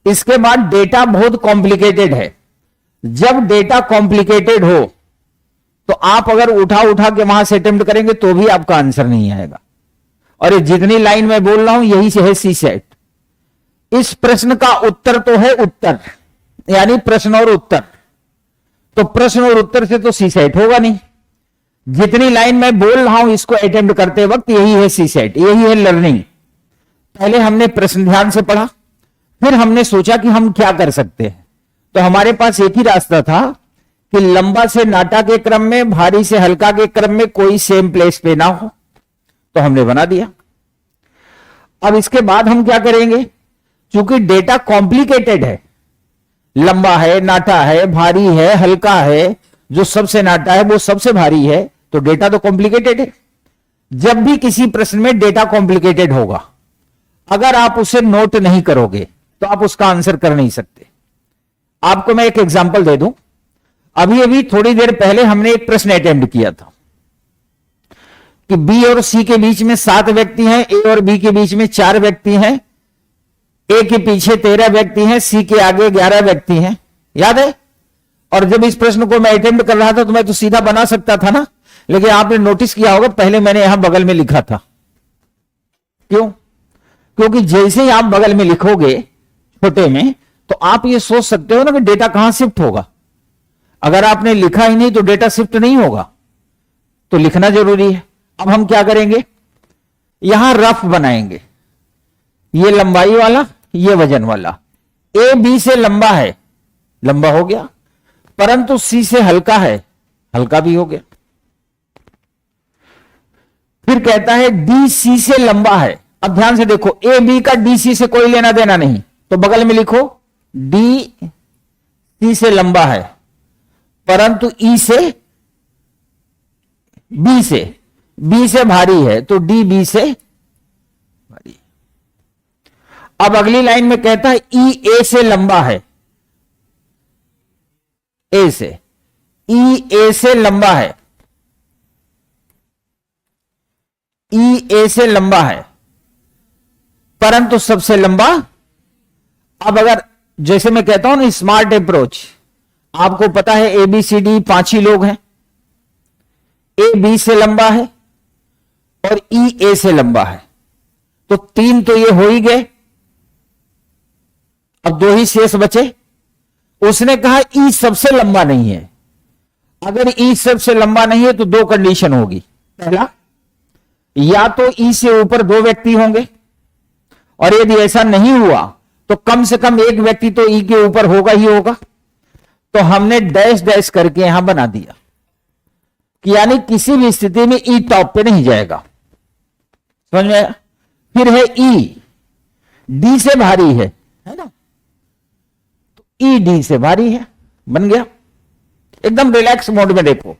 इसके बाद डेटा बहुत कॉम्प्लिकेटेड है। जब डेटा कॉम्प्लिकेटेड हो तो आप अगर उठा उठा के वहां से अटेम्प्ट करेंगे तो भी आपका आंसर नहीं आएगा। और ये जितनी लाइन मैं बोल रहा हूं यही से है सी सेट। इस प्रश्न का उत्तर तो है उत्तर, यानी प्रश्न और उत्तर, तो प्रश्न और उत्तर से तो सी सेट होगा नहीं। जितनी लाइन मैं बोल रहा हूं इसको अटेम्प्ट करते वक्त यही है सी सेट, यही है लर्निंग। पहले हमने प्रश्न ध्यान से पढ़ा, फिर हमने सोचा कि हम क्या कर सकते हैं। तो हमारे पास एक ही रास्ता था कि लंबा से नाटा के क्रम में, भारी से हल्का के क्रम में कोई सेम प्लेस पे ना हो, तो हमने बना दिया। अब इसके बाद हम क्या करेंगे, चूंकि डेटा कॉम्प्लिकेटेड है, लंबा है, नाटा है, भारी है, हल्का है, जो सबसे नाटा है वो सबसे भारी है, तो डेटा तो कॉम्प्लिकेटेड है। जब भी किसी प्रश्न में डेटा कॉम्प्लिकेटेड होगा, अगर आप उसे नोट नहीं करोगे तो आप उसका आंसर कर नहीं सकते। आपको मैं एक एग्जांपल दे दूं। अभी अभी थोड़ी देर पहले हमने एक प्रश्न अटेम्प्ट किया था कि बी और सी के बीच में 7 व्यक्ति हैं, ए और बी के बीच में 4 व्यक्ति हैं, ए के पीछे 13 व्यक्ति हैं, सी के आगे 11 व्यक्ति हैं। याद है? और जब इस प्रश्न को मैं अटेम्प्ट कर रहा था तो मैं तो सीधा बना सकता था ना, लेकिन आपने नोटिस किया होगा पहले मैंने यहां बगल में लिखा था। क्यों? क्योंकि जैसे ही आप बगल में लिखोगे छोटे में, तो आप ये सोच सकते हो ना कि डेटा कहां शिफ्ट होगा। अगर आपने लिखा ही नहीं तो डेटा शिफ्ट नहीं होगा, तो लिखना जरूरी है। अब हम क्या करेंगे, यहां रफ बनाएंगे, ये लंबाई वाला, ये वजन वाला। ए बी से लंबा है, लंबा हो गया, परंतु सी से हल्का है, हल्का भी हो गया। फिर कहता है डी सी से लंबा है। अब ध्यान से देखो, ए बी का डी सी से कोई लेना देना नहीं, तो बगल में लिखो डी सी से लंबा है, परंतु ई से बी से भारी है, तो डी बी से भारी। अब अगली लाइन में कहता है ई ए से लंबा है, ए से, ई ए से लंबा है, ई ए से लंबा है, परंतु सबसे लंबा। अब अगर जैसे मैं कहता हूं ना स्मार्ट अप्रोच, आपको पता है ए बी सी डी 5 ही लोग हैं, ए बी से लंबा है और ई ए से लंबा है, तो 3 तो ये हो ही गए, अब 2 ही शेष बचे। उसने कहा ई सबसे लंबा नहीं है। अगर ई सबसे लंबा नहीं है तो 2 कंडीशन होगी। पहला, या तो ई से ऊपर 2 व्यक्ति होंगे, और यदि ऐसा नहीं हुआ तो कम से कम एक व्यक्ति तो ई के ऊपर होगा ही होगा। तो हमने डैश डैश करके यहां बना दिया कि यानी किसी भी स्थिति में ई टॉप पे नहीं जाएगा। समझ में आया? फिर है ई डी से भारी है ना, तो ई डी से भारी है, बन गया। एकदम रिलैक्स मोड में देखो,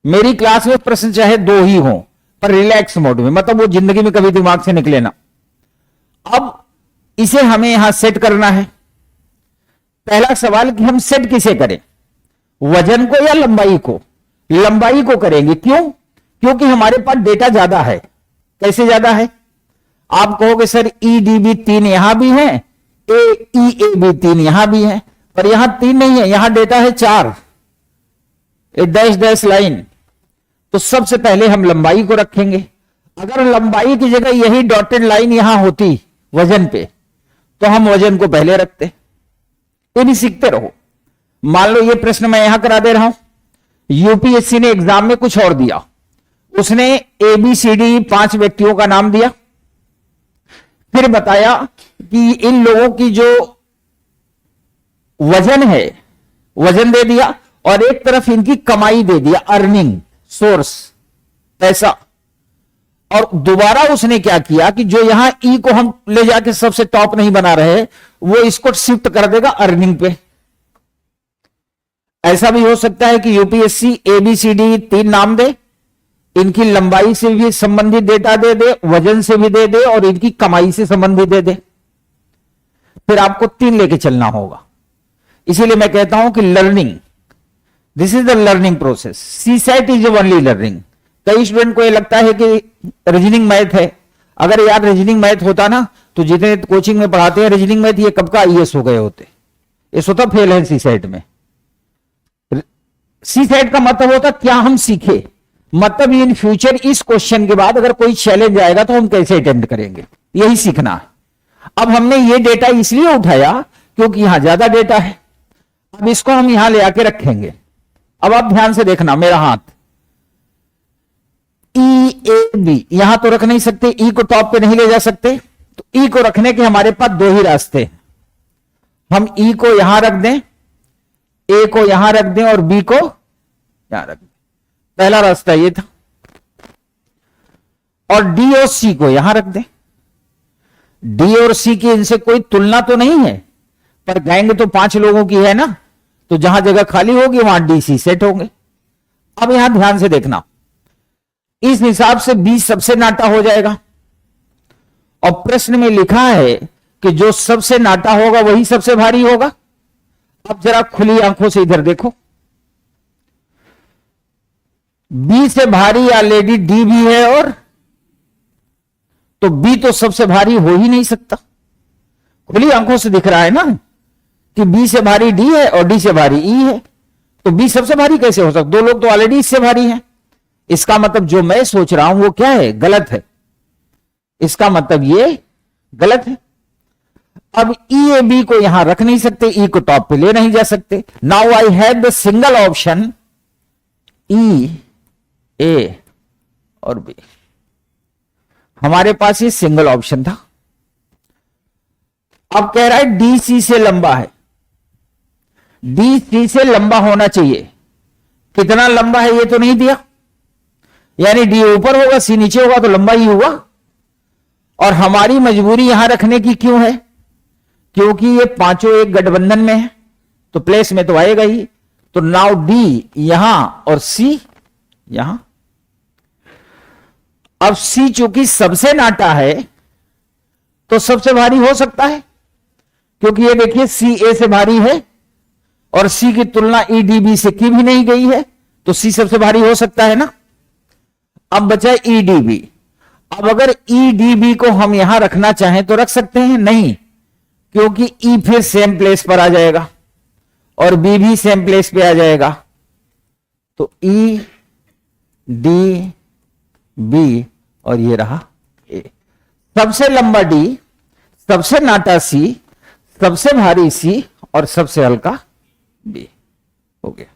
मेरी क्लास में प्रश्न चाहे 2 ही हो, पर रिलैक्स मोड में, मतलब वो जिंदगी में कभी दिमाग से निकले ना। अब इसे हमें यहां सेट करना है। पहला सवाल कि हम सेट किसे करें, वजन को या लंबाई को? लंबाई को करेंगे। क्यों? क्योंकि हमारे पास डेटा ज्यादा है। कैसे ज्यादा है? आप कहोगे सर ई डी बी 3 यहां भी है, ई ए बी 3 यहां भी है, पर यहां 3 नहीं है, यहां डेटा है 4, डैश डैश लाइन। तो सबसे पहले हम लंबाई को रखेंगे। अगर लंबाई की जगह यही डॉटेड लाइन यहां होती वजन पे, तो हम वजन को पहले रखते। ये भी सीखते रहो। मान लो ये प्रश्न मैं यहां करा दे रहा हूं, यूपीएससी ने एग्जाम में कुछ और दिया, उसने ए बी सी डी 5 व्यक्तियों का नाम दिया, फिर बताया कि इन लोगों की जो वजन है, वजन दे दिया, और एक तरफ इनकी कमाई दे दिया, अर्निंग सोर्स, पैसा। और दोबारा उसने क्या किया कि जो यहां ई को हम ले जाके सबसे टॉप नहीं बना रहे, वो इसको शिफ्ट कर देगा अर्निंग पे। ऐसा भी हो सकता है कि UPSC A B C D 3 नाम दे, इनकी लंबाई से भी संबंधित डेटा दे दे, वजन से भी दे दे, और इनकी कमाई से संबंधित दे दे। फिर आपको 3 लेके चलना होगा। इसीलिए मैं कहता हूं कि learning, this is the learning process, CSAT is only learning. कई स्टूडेंट को ये लगता है कि रीजनिंग मैथ है, अगर यार रीजनिंग मैथ होता ना तो जितने कोचिंग में पढ़ाते हैं रीजनिंग मैथ, ये कब का आईएएस हो गए होते। ये स्वतः फेल है सी सेट में। सी सेट का मतलब होता क्या हम सीखे, मतलब इन फ्यूचर इस क्वेश्चन के बाद अगर कोई चैलेंज आएगा तो हम कैसे अटेम्प्ट करेंगे, यही सीखना है। अब हमने ये डेटा इसलिए उठाया क्योंकि यहां ज्यादा डेटा है, अब इसको हम यहां ले आके रखेंगे। अब आप ध्यान से देखना मेरा हाथ, ई ए बी यहां तो रख नहीं सकते, ई को टॉप पे नहीं ले जा सकते, तो ई को रखने के हमारे पास दो ही रास्ते हैं। हम ई को यहां रख दें, ए को यहां रख दें और बी को यहां रख दें, पहला रास्ता ये था। और डी और सी को यहां रख दें। डी और सी की इनसे कोई तुलना तो नहीं है, पर गैंग तो 5 लोगों की है ना, तो जहां जगह खाली होगी वहां डी सी सेट होंगे। अब यहां ध्यान से देखना, इस हिसाब से बी सबसे नाटा हो जाएगा, और प्रश्न में लिखा है कि जो सबसे नाटा होगा वही सबसे भारी होगा। अब जरा खुली आंखों से इधर देखो, बी से भारी ऑलरेडी डी भी है, और तो बी तो सबसे भारी हो ही नहीं सकता। खुली आंखों से दिख रहा है ना कि बी से भारी डी है और डी से भारी ई है, तो बी सबसे भारी कैसे हो सकता, दो लोग तो ऑलरेडी इससे भारी हैं। इसका मतलब जो मैं सोच रहा हूं वो क्या है, गलत है। इसका मतलब ये गलत है। अब ई ए बी को यहां रख नहीं सकते, ई को टॉप पे ले नहीं जा सकते। Now I have the single option E A और बी, हमारे पास ये सिंगल ऑप्शन था। अब कह रहा है डी सी से लंबा है, डी सी से लंबा होना चाहिए। कितना लंबा है ये तो नहीं दिया, यानी डी ऊपर होगा सी नीचे होगा तो लंबा ही हुआ। और हमारी मजबूरी यहां रखने की क्यों है, क्योंकि ये पांचों एक गठबंधन में है तो प्लेस में तो आएगा ही। तो नाउ डी यहां और सी यहां। अब सी चूंकि सबसे नाटा है तो सबसे भारी हो सकता है, क्योंकि ये देखिए सी ए से भारी है और सी की तुलना ई डी बी से की भी नहीं गई है, तो सी सबसे भारी हो सकता है ना। अब बचा ई डी बी। अब अगर ई डी बी को हम यहां रखना चाहें तो रख सकते हैं, नहीं, क्योंकि ई फिर सेम प्लेस पर आ जाएगा और बी भी सेम प्लेस पे आ जाएगा। तो ई डी बी और ये रहा ए। सबसे लंबा डी, सबसे नाटा सी, सबसे भारी सी और सबसे हल्का बी हो गया।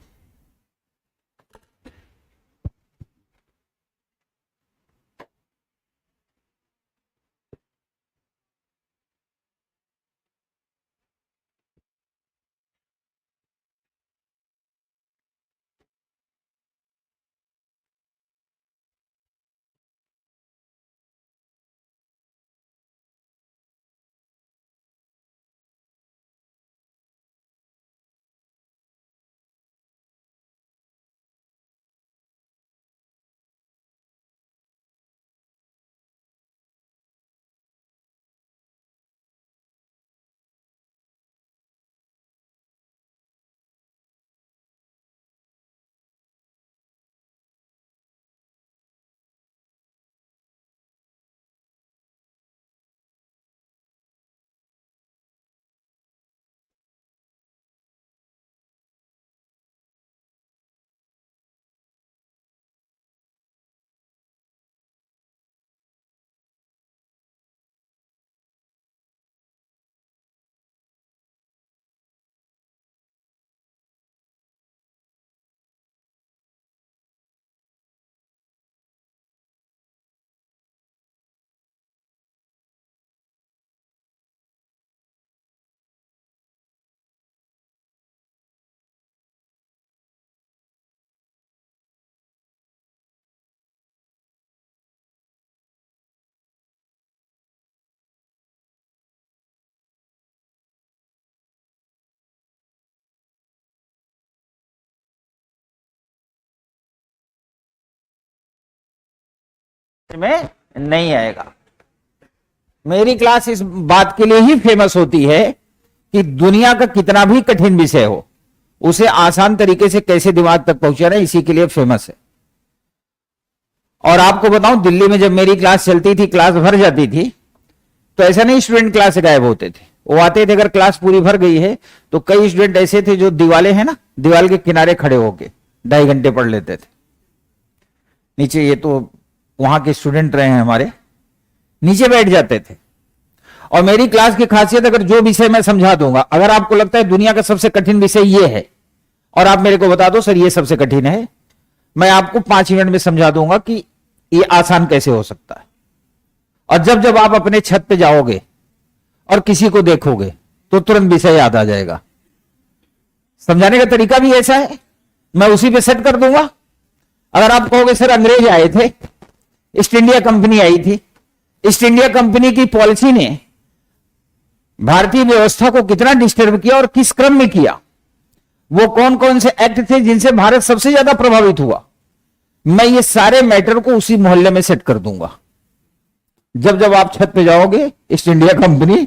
में नहीं आएगा। मेरी क्लास इस बात के लिए ही फेमस होती है कि दुनिया का कितना भी कठिन विषय हो उसे आसान तरीके से कैसे दिमाग तक पहुंचाना, इसी के लिए फेमस है। और आपको बताऊं, दिल्ली में जब मेरी क्लास चलती थी, क्लास भर जाती थी, तो ऐसा नहीं स्टूडेंट क्लास से गायब होते थे, वो आते थे। अगर क्लास पूरी भर गई है तो कई स्टूडेंट ऐसे थे जो दीवारें हैं ना, दीवार के किनारे खड़े होके 2.5 घंटे पढ़ लेते थे नीचे। ये तो वहां के स्टूडेंट रहे हैं हमारे, नीचे बैठ जाते थे। और मेरी क्लास की खासियत, अगर जो विषय मैं समझा दूंगा, अगर आपको लगता है दुनिया का सबसे कठिन विषय ये है और आप मेरे को बता दो सर ये सबसे कठिन है, मैं आपको 5 मिनट में समझा दूंगा कि ये आसान कैसे हो सकता है। और जब जब आप अपने छत पे जाओगे और किसी को देखोगे तो तुरंत विषय याद आ जाएगा। समझाने का तरीका भी ऐसा है, मैं उसी पे सेट कर दूंगा। अगर आप कहोगे सर अंग्रेज आए थे, ईस्ट इंडिया कंपनी आई थी, ईस्ट इंडिया कंपनी की पॉलिसी ने भारतीय व्यवस्था को कितना डिस्टर्ब किया और किस क्रम में किया, वो कौन कौन से एक्ट थे जिनसे भारत सबसे ज्यादा प्रभावित हुआ, मैं ये सारे मैटर को उसी मोहल्ले में सेट कर दूंगा। जब जब आप छत पे जाओगे ईस्ट इंडिया कंपनी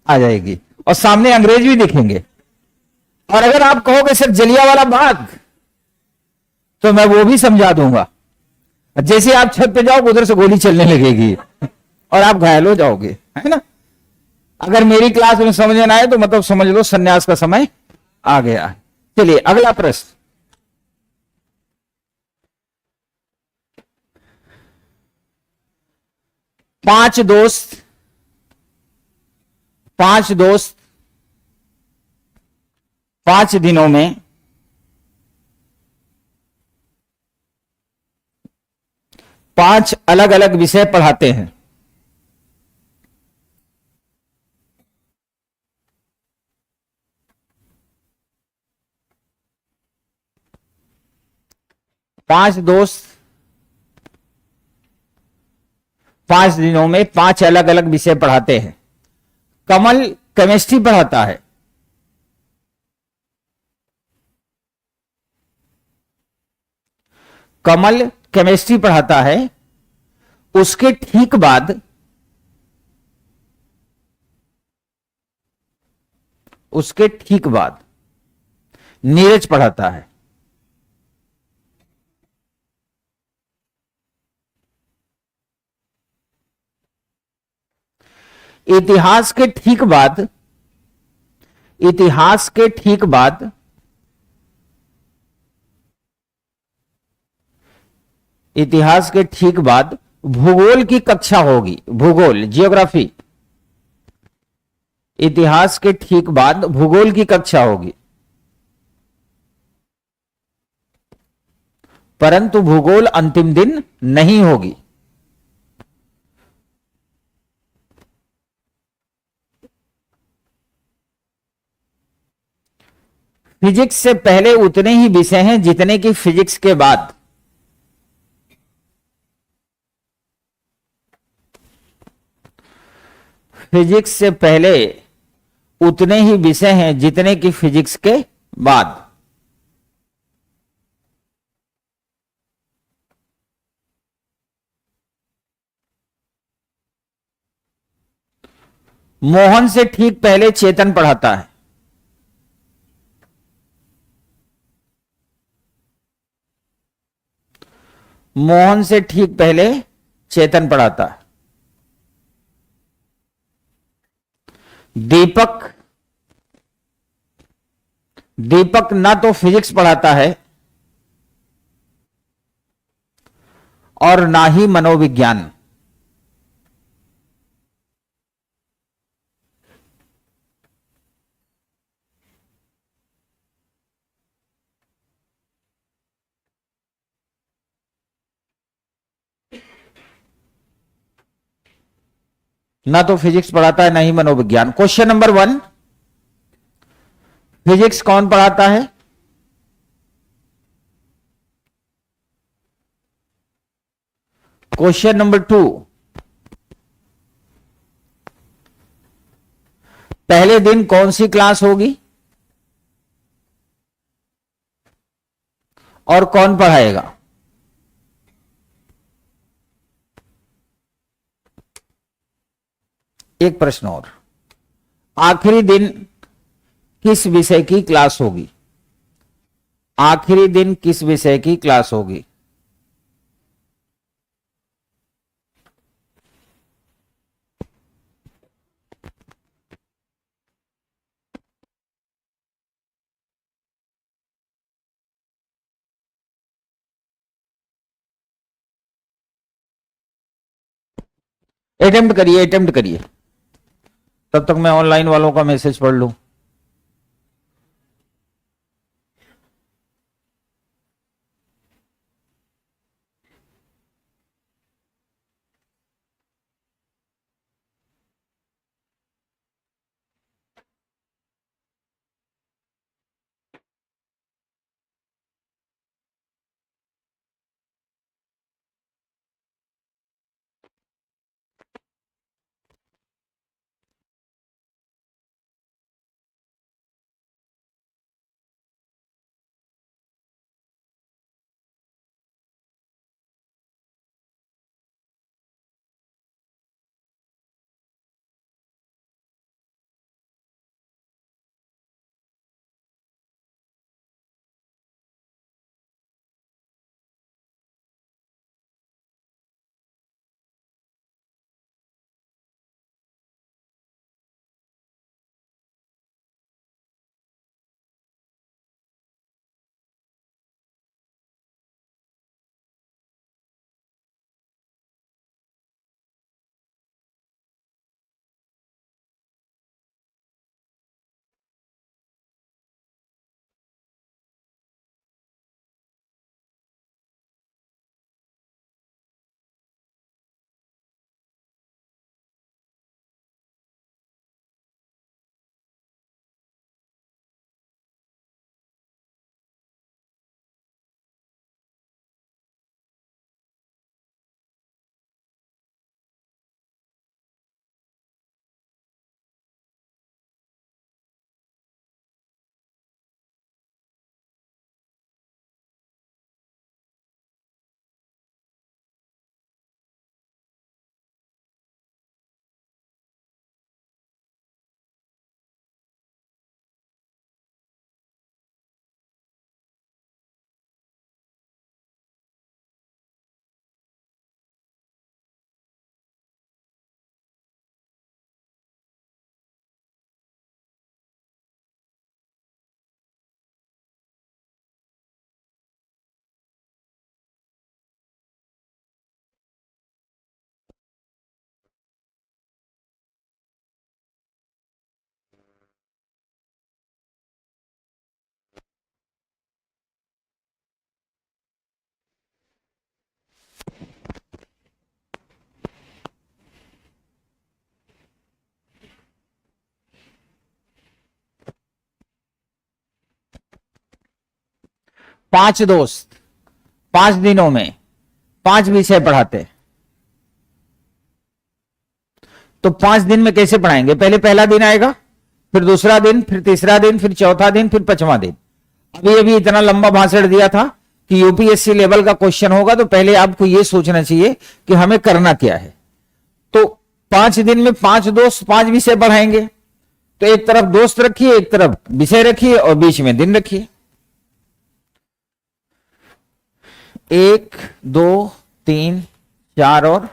आ जाएगी और सामने अंग्रेज भी दिखेंगे। और अगर आप कहोगे सर जलियांवाला बाग, तो मैं वो भी समझा दूंगा। जैसे आप छत पे जाओगे उधर से गोली चलने लगेगी और आप घायल हो जाओगे, है ना। अगर मेरी क्लास में समझ में आए तो मतलब समझ लो सन्यास का समय आ गया है। चलिए अगला प्रश्न। पांच दोस्त 5 दिनों में 5 अलग अलग विषय पढ़ाते हैं। पांच दोस्त 5 दिनों में 5 अलग अलग विषय पढ़ाते हैं। कमल केमिस्ट्री पढ़ाता है, कमल केमिस्ट्री पढ़ाता है। उसके ठीक बाद नीरज पढ़ाता है। इतिहास के ठीक बाद भूगोल की कक्षा होगी, भूगोल जियोग्राफी। इतिहास के ठीक बाद भूगोल की कक्षा होगी, परंतु भूगोल अंतिम दिन नहीं होगी। फिजिक्स से पहले उतने ही विषय हैं जितने कि फिजिक्स के बाद। फिजिक्स से पहले उतने ही विषय हैं जितने कि फिजिक्स के बाद। मोहन से ठीक पहले चेतन पढ़ाता है। मोहन से ठीक पहले चेतन पढ़ाता है। दीपक ना तो फिजिक्स पढ़ाता है और ना ही मनोविज्ञान। ना तो फिजिक्स पढ़ाता है ना ही मनोविज्ञान। क्वेश्चन नंबर 1, फिजिक्स कौन पढ़ाता है? क्वेश्चन नंबर 2, पहले दिन कौन सी क्लास होगी और कौन पढ़ाएगा? एक प्रश्न और, आखिरी दिन किस विषय की क्लास होगी? आखिरी दिन किस विषय की क्लास होगी? अटेम्प्ट करिए, अटेम्प्ट करिए, तब तक मैं ऑनलाइन वालों का मैसेज पढ़ लूं। पांच दोस्त 5 दिनों में 5 विषय पढ़ाते, तो 5 दिन में कैसे पढ़ाएंगे? पहले पहला दिन आएगा, फिर दूसरा दिन, फिर तीसरा दिन, फिर चौथा दिन, फिर 5वां दिन। अभी इतना लंबा भाषण दिया था कि यूपीएससी लेवल का क्वेश्चन होगा, तो पहले आपको यह सोचना चाहिए कि हमें करना क्या है। तो 5 दिन में 5 दोस्त 5 विषय पढ़ाएंगे, तो एक तरफ दोस्त रखिए, एक तरफ विषय रखिए और बीच में दिन रखिए। 1 2 3 4 और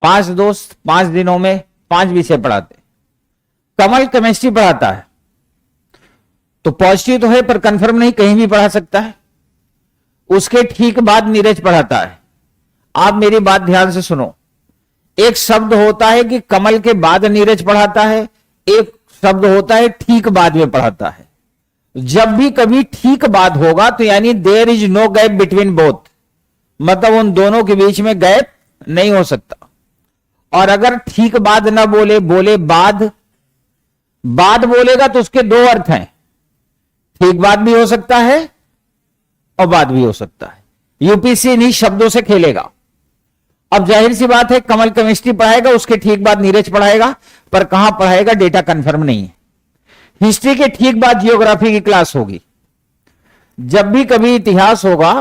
5 दोस्त 5 दिनों में 5 विषय पढ़ाते। कमल केमिस्ट्री पढ़ाता है, तो पॉजिटिव तो है पर कंफर्म नहीं, कहीं भी पढ़ा सकता है। उसके ठीक बाद नीरज पढ़ाता है। आप मेरी बात ध्यान से सुनो, एक शब्द होता है कि कमल के बाद नीरज पढ़ाता है, एक शब्द होता है ठीक बाद में पढ़ाता है। जब भी कभी ठीक बाद होगा तो यानी there is no gap between both, मतलब उन दोनों के बीच में गैप नहीं हो सकता। और अगर ठीक बाद ना बोले, बोले बाद बोलेगा तो उसके 2 अर्थ हैं, ठीक बाद भी हो सकता है और बाद भी हो सकता है। यूपीएससी इन्हीं शब्दों से खेलेगा। अब जाहिर सी बात है, कमल केमिस्ट्री पढ़ाएगा, उसके ठीक बाद नीरज पढ़ाएगा, पर कहां पढ़ाएगा डेटा कंफर्म नहीं है। हिस्ट्री के ठीक बाद जियोग्राफी की क्लास होगी। जब भी कभी इतिहास होगा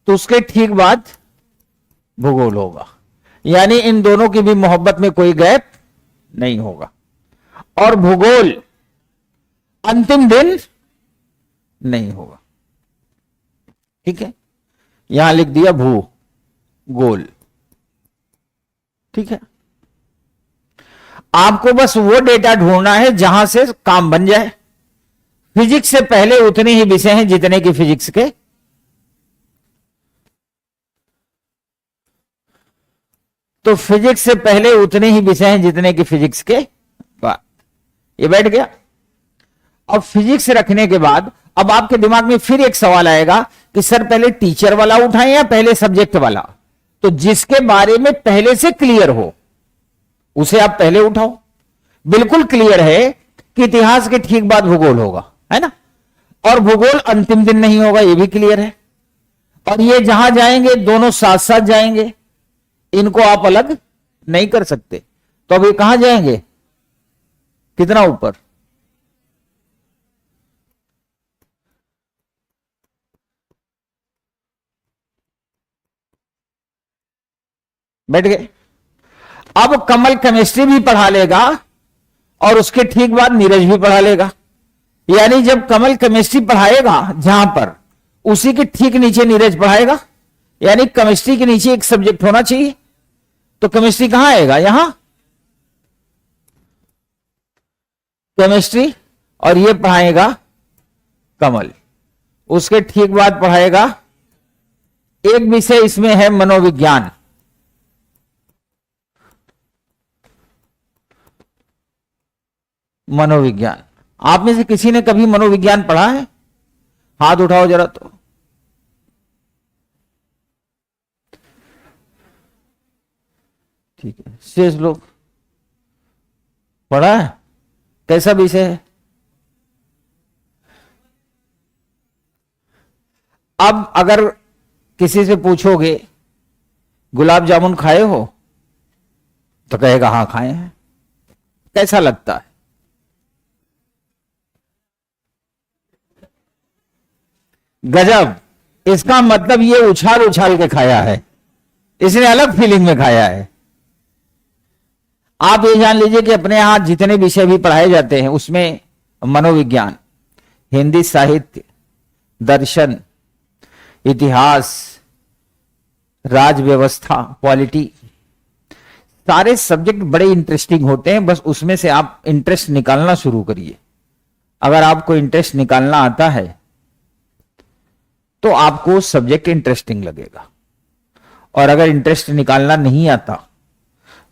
तो उसके ठीक बाद भूगोल होगा, यानी इन दोनों की भी मोहब्बत में कोई गैप नहीं होगा। और भूगोल अंतिम दिन नहीं होगा। ठीक है, यहां लिख दिया भूगोल। ठीक है, आपको बस वो डेटा ढूंढना है जहां से काम बन जाए। फिजिक्स से पहले उतने ही विषय हैं जितने की फिजिक्स के, तो फिजिक्स से पहले उतने ही विषय हैं जितने की फिजिक्स के बाद। ये बैठ गया। अब फिजिक्स रखने के बाद अब आपके दिमाग में फिर एक सवाल आएगा कि सर पहले टीचर वाला उठाएं या पहले सब्जेक्ट वाला। तो जिसके बारे में पहले से क्लियर हो उसे आप पहले उठाओ। बिल्कुल क्लियर है कि इतिहास के ठीक बाद भूगोल होगा, है ना, और भूगोल अंतिम दिन नहीं होगा, यह भी क्लियर है। और ये जहां जाएंगे दोनों साथ साथ जाएंगे, इनको आप अलग नहीं कर सकते। तो अब ये कहां जाएंगे, कितना ऊपर, बैठ गए। अब कमल केमिस्ट्री भी पढ़ा लेगा और उसके ठीक बाद नीरज भी पढ़ा लेगा। यानी जब कमल केमिस्ट्री पढ़ाएगा जहां पर, उसी के ठीक नीचे नीरज पढ़ाएगा। यानी केमिस्ट्री के नीचे एक सब्जेक्ट होना चाहिए। तो केमिस्ट्री कहां आएगा, यहां केमिस्ट्री, और ये पढ़ाएगा कमल। उसके ठीक बाद पढ़ाएगा एक विषय, इसमें है मनोविज्ञान। मनोविज्ञान, आप में से किसी ने कभी मनोविज्ञान पढ़ा है? हाथ उठाओ जरा। तो ठीक है, शेष लोग पढ़ा है? कैसा विषय है? अब अगर किसी से पूछोगे गुलाब जामुन खाए हो, तो कहेगा हां खाए हैं। कैसा लगता है? गजब। इसका मतलब ये उछाल उछाल के खाया है, इसने अलग फीलिंग में खाया है। आप ये जान लीजिए कि अपने यहां जितने विषय भी पढ़ाए जाते हैं उसमें मनोविज्ञान, हिंदी साहित्य, दर्शन, इतिहास, राज व्यवस्था, पॉलिटी, सारे सब्जेक्ट बड़े इंटरेस्टिंग होते हैं। बस उसमें से आप इंटरेस्ट निकालना शुरू करिए। अगर आपको इंटरेस्ट निकालना आता है तो आपको सब्जेक्ट इंटरेस्टिंग लगेगा, और अगर इंटरेस्ट निकालना नहीं आता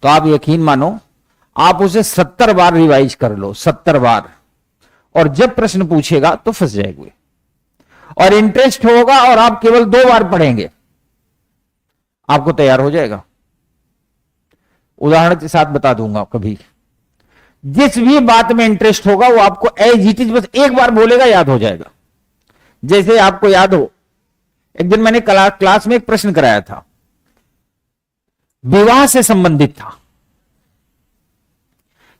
तो आप यकीन मानो आप उसे 70 बार रिवाइज कर लो, 70 बार, और जब प्रश्न पूछेगा तो फंस जाएंगे। और इंटरेस्ट होगा और आप केवल 2 बार पढ़ेंगे, आपको तैयार हो जाएगा। उदाहरण के साथ बता दूंगा। कभी जिस भी बात में इंटरेस्ट होगा वो आपको एज इट इज बस एक बार बोलेगा, याद हो जाएगा। जैसे आपको याद हो, एक दिन मैंने क्लास में एक प्रश्न कराया था, विवाह से संबंधित था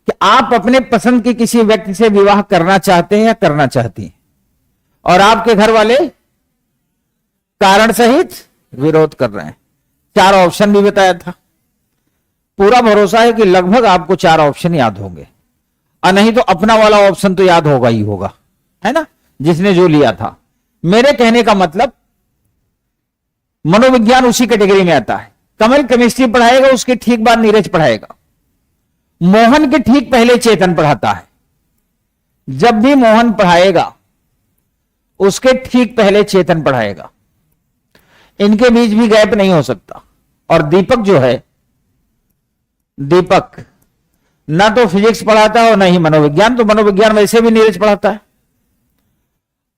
कि आप अपने पसंद के किसी व्यक्ति से विवाह करना चाहते हैं या करना चाहती हैं, और आपके घर वाले कारण सहित विरोध कर रहे हैं। 4 ऑप्शन भी बताया था। पूरा भरोसा है कि लगभग आपको 4 ऑप्शन याद होंगे, और नहीं तो अपना वाला ऑप्शन तो याद होगा ही होगा, है ना, जिसने जो लिया था। मेरे कहने का मतलब मनोविज्ञान उसी कैटेगरी में आता है। कमल केमिस्ट्री पढ़ाएगा, उसके ठीक बाद नीरज पढ़ाएगा। मोहन के ठीक पहले चेतन पढ़ाता है। जब भी मोहन पढ़ाएगा उसके ठीक पहले चेतन पढ़ाएगा। इनके बीच भी गैप नहीं हो सकता। और दीपक जो है, दीपक ना तो फिजिक्स पढ़ाता है और ना ही मनोविज्ञान, तो मनोविज्ञान वैसे भी नीरज पढ़ाता है।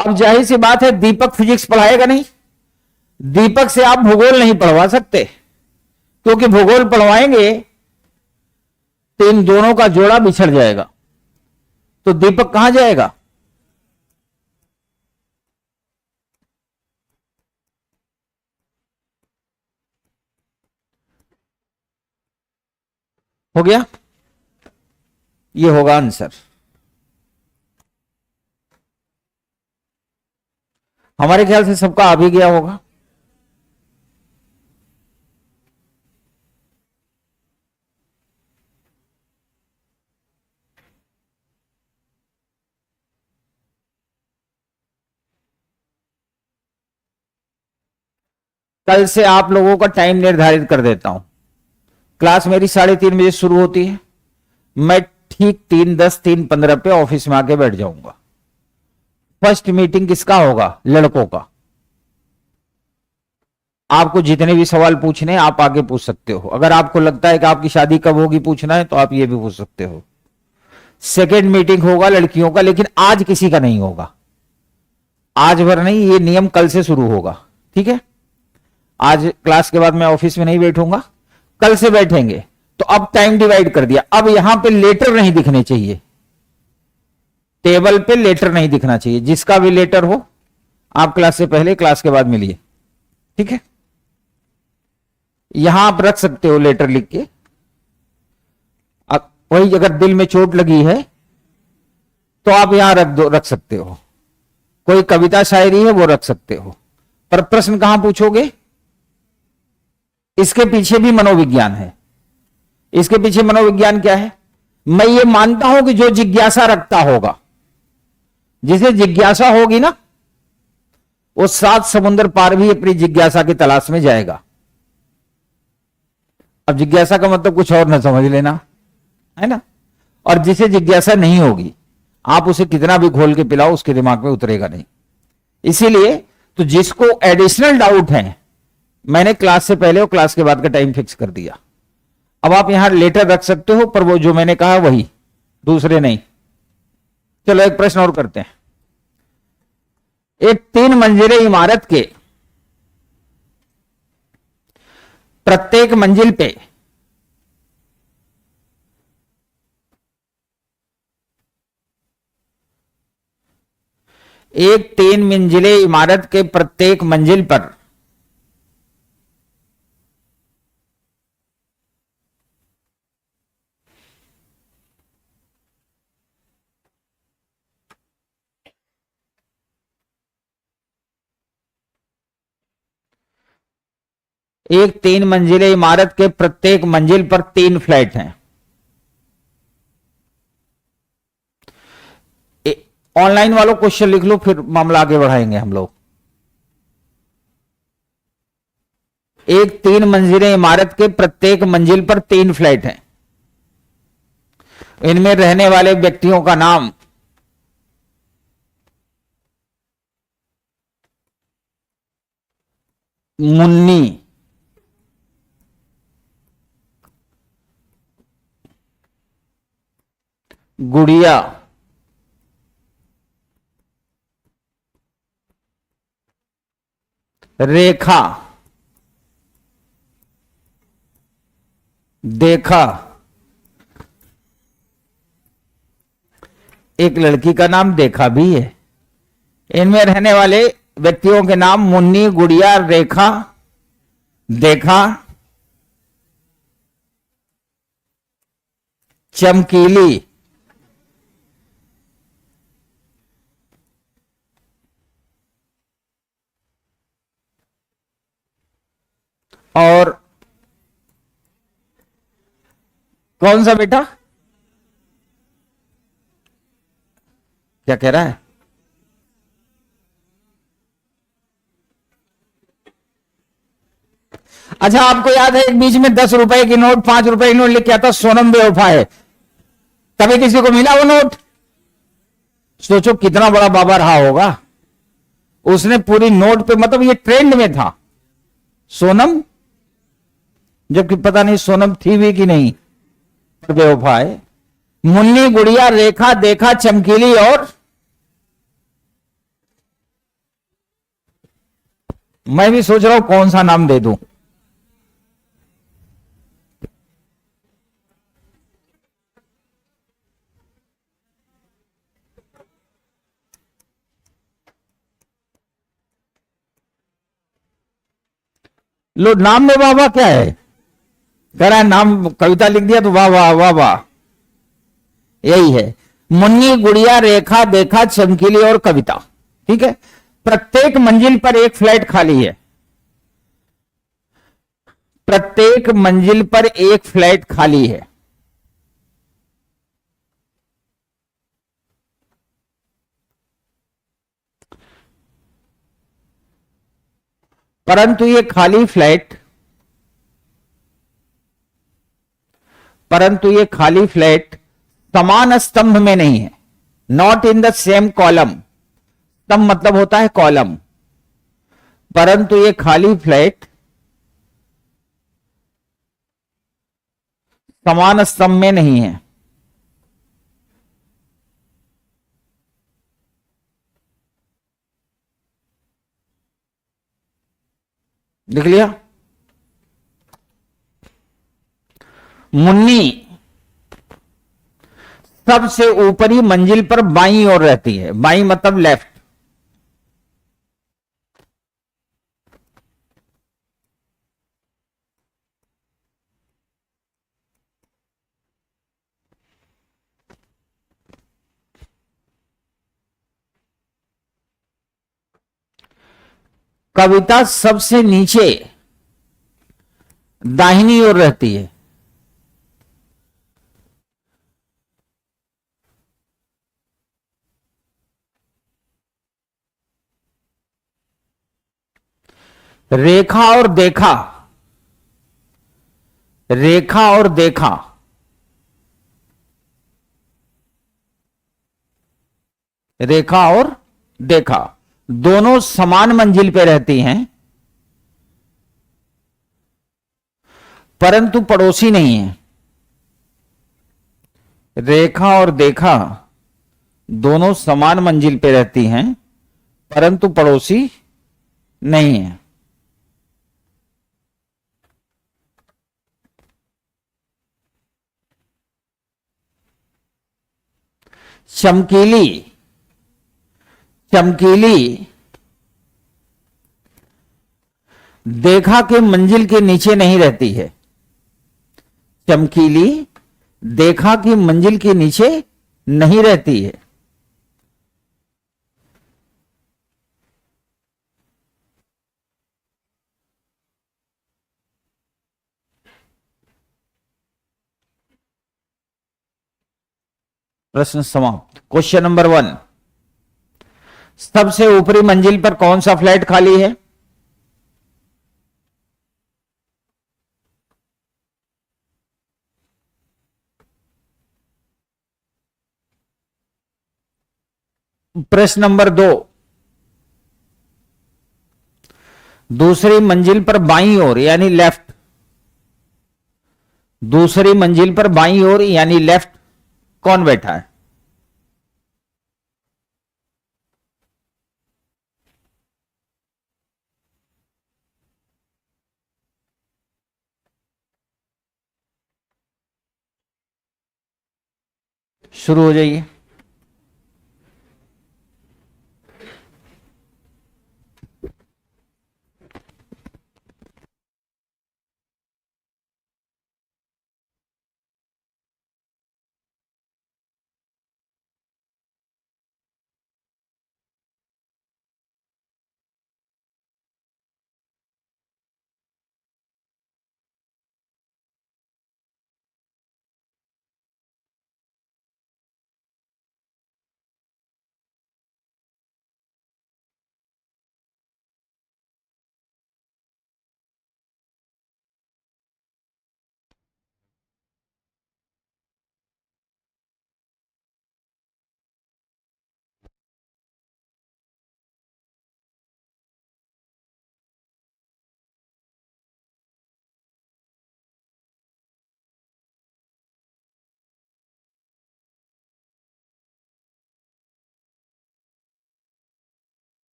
अब जाहिर सी बात है दीपक फिजिक्स पढ़ाएगा नहीं। दीपक से आप भूगोल नहीं पढ़वा सकते, क्योंकि भूगोल पढ़वाएंगे तो इन दोनों का जोड़ा बिछड़ जाएगा। तो दीपक कहां जाएगा? हो गया, ये होगा आंसर। हमारे ख्याल से सबका आ भी गया होगा। कल से आप लोगों का टाइम निर्धारित कर देता हूं। क्लास मेरी 3:30 बजे शुरू होती है। मैं ठीक 3:10 3:15 पे ऑफिस में आके बैठ जाऊंगा। फर्स्ट मीटिंग किसका होगा? लड़कों का। आपको जितने भी सवाल पूछने हैं आप आगे पूछ सकते हो। अगर आपको लगता है कि आपकी शादी कब होगी पूछना है तो आप ये भी पूछ सकते हो। सेकेंड मीटिंग होगा लड़कियों का, लेकिन आज किसी का नहीं होगा। आज भर नहीं, ये नियम कल से शुरू होगा। ठीक है, आज क्लास के बाद मैं ऑफिस में नहीं बैठूंगा, कल से बैठेंगे। तो अब टाइम डिवाइड कर दिया। अब यहां पे लेटर नहीं दिखने चाहिए, टेबल पे लेटर नहीं दिखना चाहिए। जिसका भी लेटर हो आप क्लास से पहले क्लास के बाद मिलिए। ठीक है, यहां आप रख सकते हो लेटर लिख के। वही अगर दिल में चोट लगी है तो आप यहां रख सकते हो। कोई कविता शायरी है वो रख सकते हो, पर प्रश्न कहां पूछोगे? इसके पीछे भी मनोविज्ञान है। इसके पीछे मनोविज्ञान क्या है? मैं ये मानता हूं कि जो जिज्ञासा रखता होगा, जिसे जिज्ञासा होगी ना, वो 7 समुद्र पार भी अपनी जिज्ञासा की तलाश में जाएगा। अब जिज्ञासा का मतलब कुछ और ना समझ लेना, है ना। और जिसे जिज्ञासा नहीं होगी, आप उसे कितना भी घोल के पिलाओ उसके दिमाग में उतरेगा नहीं। इसीलिए तो जिसको एडिशनल डाउट है, मैंने क्लास से पहले और क्लास के बाद का टाइम फिक्स कर दिया। अब आप यहां लेटर रख सकते हो, पर वो जो मैंने कहा वही, दूसरे नहीं। चलो एक प्रश्न और करते हैं। एक 3 मंजिले इमारत के प्रत्येक मंजिल पे एक 3 मंजिले इमारत के प्रत्येक मंजिल पर एक 3 मंजिले इमारत के प्रत्येक मंजिल पर 3 फ्लैट हैं। ऑनलाइन वालों क्वेश्चन लिख लो, फिर मामला आगे बढ़ाएंगे हम लोग। एक 3 मंजिले इमारत के प्रत्येक मंजिल पर 3 फ्लैट हैं। इनमें रहने वाले व्यक्तियों का नाम मुन्नी, गुड़िया, रेखा, देखा। एक लड़की का नाम देखा भी है। इनमें रहने वाले व्यक्तियों के नाम मुन्नी, गुड़िया, रेखा, देखा, चमकीली, और कौन सा बेटा? क्या कह रहा है? अच्छा, आपको याद है एक बीच में 10 रुपए की नोट, 5 रुपए की नोट लिख आता सोनम बेवफा है, तभी किसी को मिला वो नोट? सोचो कितना बड़ा बाबा रहा होगा। उसने पूरी नोट पे, मतलब ये ट्रेंड में था सोनम, जबकि पता नहीं सोनम थी भी कि नहीं, बेवफा है। मुन्नी, गुड़िया, रेखा, देखा, चमकीली, और मैं भी सोच रहा हूं कौन सा नाम दे दूं। लो, नाम में बाबा क्या है? कह रहा है नाम कविता लिख दिया तो वाह वाह वाह वाह, यही है। मुन्नी, गुड़िया, रेखा, देखा, चमकीली और कविता। ठीक है, प्रत्येक मंजिल पर एक फ्लैट खाली है। प्रत्येक मंजिल पर एक फ्लैट खाली है। परंतु ये खाली फ्लैट, परंतु ये खाली फ्लैट समान स्तंभ में नहीं है। Not in the same column. स्तंभ मतलब होता है कॉलम, परंतु ये खाली फ्लैट समान स्तंभ में नहीं है। लिख लिया। मुन्नी सबसे ऊपरी मंजिल पर बाईं ओर रहती है। बाईं मतलब लेफ्ट। कविता सबसे नीचे दाहिनी ओर रहती है। रेखा और देखा, रेखा और देखा, रेखा और देखा दोनों समान मंजिल पे रहती हैं, परंतु पड़ोसी नहीं है। रेखा और देखा दोनों समान मंजिल पे रहती हैं, परंतु पड़ोसी नहीं है। चमकीली, चमकीली देखा के मंजिल के नीचे नहीं रहती है। चमकीली देखा की मंजिल के नीचे नहीं रहती है। प्रश्न समाप्त। क्वेश्चन नंबर 1, सबसे ऊपरी मंजिल पर कौन सा फ्लैट खाली है? प्रश्न नंबर 2, दूसरी मंजिल पर बाईं ओर यानी लेफ्ट, दूसरी मंजिल पर बाईं ओर यानी लेफ्ट कौन बैठा है? शुरू हो जाइए।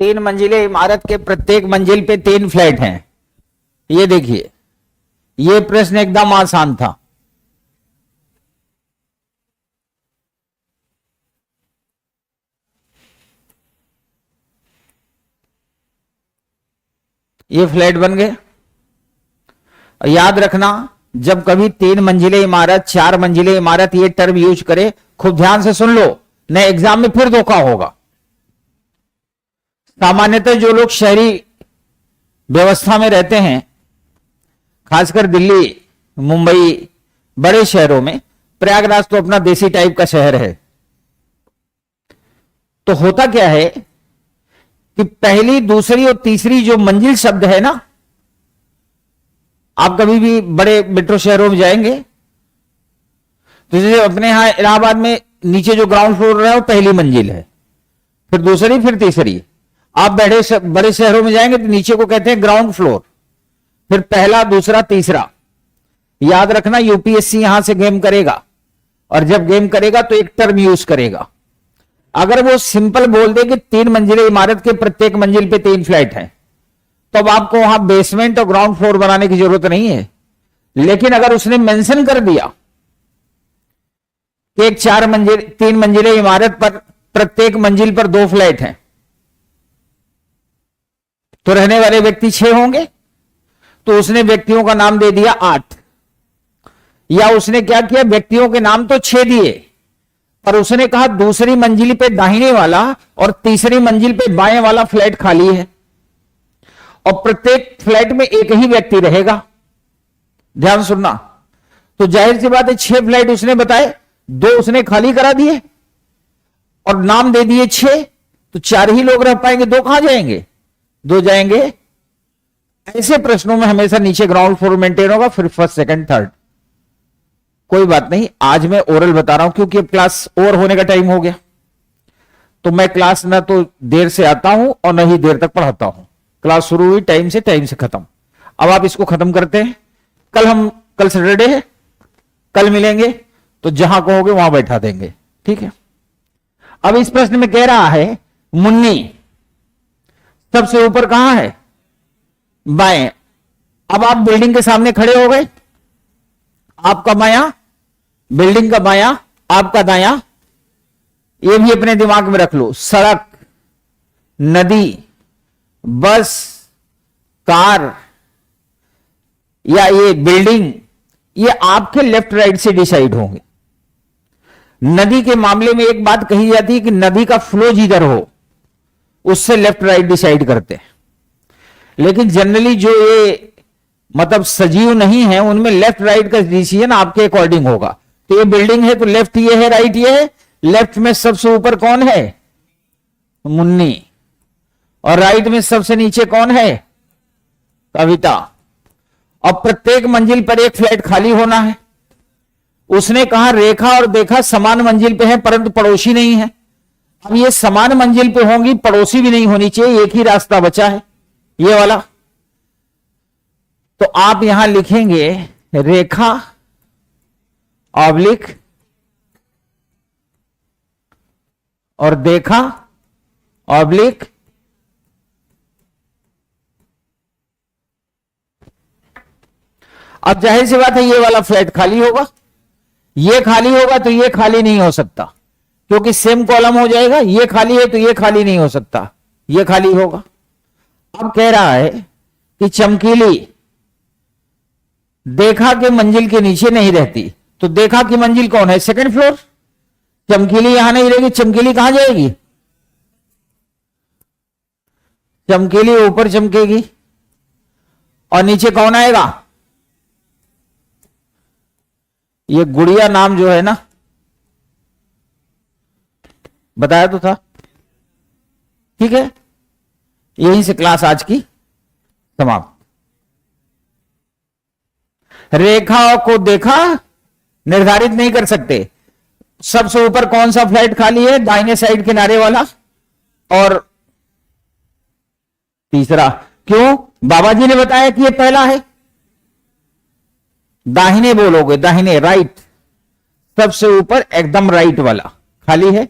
तीन मंजिले इमारत के प्रत्येक मंजिल पे तीन फ्लैट हैं। ये देखिए, ये प्रश्न एकदम आसान था। ये फ्लैट बन गए। याद रखना, जब कभी तीन मंजिले इमारत, चार मंजिले इमारत ये टर्म यूज करे, खूब ध्यान से सुन लो, नहीं एग्जाम में फिर धोखा होगा। सामान्यतः जो लोग शहरी व्यवस्था में रहते हैं, खासकर दिल्ली, मुंबई, बड़े शहरों में, प्रयागराज तो अपना देसी टाइप का शहर है, तो होता क्या है कि पहली, दूसरी और तीसरी जो मंजिल शब्द है ना, आप कभी भी बड़े मेट्रो शहरों में जाएंगे तो जैसे अपने यहां इलाहाबाद में नीचे जो ग्राउंड फ्लोर है वो पहली मंजिल है, फिर दूसरी, फिर तीसरी। आप बड़े शहरों में जाएंगे तो नीचे को कहते हैं ग्राउंड फ्लोर, फिर पहला, दूसरा, तीसरा। याद रखना, यूपीएससी यहां से गेम करेगा, और जब गेम करेगा तो एक टर्म यूज करेगा। अगर वो सिंपल बोल दे कि तीन मंजिले इमारत के प्रत्येक मंजिल पे तीन फ्लैट हैं, तो अब आपको वहां बेसमेंट और ग्राउंड फ्लोर बनाने की जरूरत नहीं है। लेकिन अगर उसने मेंशन कर दिया कि एक तीन मंजिले इमारत पर प्रत्येक मंजिल पर दो फ्लैट हैं, तो रहने वाले व्यक्ति 6 होंगे, तो उसने व्यक्तियों का नाम दे दिया 8। या उसने क्या किया, व्यक्तियों के नाम तो 6 दिए, पर उसने कहा दूसरी मंजिल पे दाहिने वाला और तीसरी मंजिल पे बाएं वाला फ्लैट खाली है, और प्रत्येक फ्लैट में एक ही व्यक्ति रहेगा। ध्यान सुनना, तो जाहिर सी बात है 6 फ्लैट उसने बताए, 2 उसने खाली करा दिए और नाम दे दिए 6, तो 4 ही लोग रह पाएंगे, 2 कहां जाएंगे, 2 जाएंगे। ऐसे प्रश्नों में हमेशा नीचे ग्राउंड फ्लोर मेंटेन होगा, फिर फर्स्ट, सेकंड, थर्ड। कोई बात नहीं, आज मैं ओरल बता रहा हूं क्योंकि अब क्लास ओवर होने का टाइम हो गया, तो मैं क्लास ना तो देर से आता हूं और न ही देर तक पढ़ाता हूं। क्लास शुरू हुई टाइम से खत्म। अब आप इसको खत्म करते हैं। कल सैटरडे है, कल मिलेंगे तो जहां कहोगे वहां बैठा देंगे, ठीक है। अब इस प्रश्न में कह रहा है मुन्नी सबसे ऊपर कहां है, बाएं। अब आप बिल्डिंग के सामने खड़े हो गए, आपका बायां, बिल्डिंग का बायां, आपका दायां। ये भी अपने दिमाग में रख लो, सड़क, नदी, बस, कार या ये बिल्डिंग, ये आपके लेफ्ट राइट से डिसाइड होंगे। नदी के मामले में एक बात कही जाती है कि नदी का फ्लो जिधर हो उससे लेफ्ट राइट डिसाइड करते हैं, लेकिन जनरली जो ये मतलब सजीव नहीं है उनमें लेफ्ट राइट का डिसीजन आपके अकॉर्डिंग होगा। तो ये बिल्डिंग है तो लेफ्ट ये है, राइट ये है। लेफ्ट में सबसे ऊपर कौन है, मुन्नी, और राइट में सबसे नीचे कौन है, कविता। और प्रत्येक मंजिल पर एक फ्लैट खाली होना है। उसने कहा रेखा और देखा समान मंजिल पे है परंतु पड़ोसी नहीं है। अब ये समान मंजिल पे होंगी, पड़ोसी भी नहीं होनी चाहिए, एक ही रास्ता बचा है, ये वाला। तो आप यहां लिखेंगे रेखा ऑब्लिक और देखा ऑब्लिक अब जाहिर सी बात है ये वाला फ्लैट खाली होगा, ये खाली होगा तो ये खाली नहीं हो सकता क्योंकि सेम कॉलम हो जाएगा। ये खाली है तो ये खाली नहीं हो सकता, ये खाली होगा। अब कह रहा है कि चमकीली देखा के मंजिल के नीचे नहीं रहती, तो देखा की मंजिल कौन है, सेकंड फ्लोर। चमकीली यहां नहीं रहेगी, चमकीली कहां जाएगी, चमकीली ऊपर चमकेगी, और नीचे कौन आएगा, ये गुड़िया नाम जो है ना, बताया तो था, ठीक है। यहीं से क्लास आज की समाप्त। रेखा को देखा निर्धारित नहीं कर सकते, सबसे ऊपर कौन सा फ्लैट खाली है, दाहिने साइड किनारे वाला, और तीसरा क्यों, बाबा जी ने बताया कि ये पहला है। दाहिने बोलोगे, दाहिने, राइट, सबसे ऊपर एकदम राइट वाला खाली है,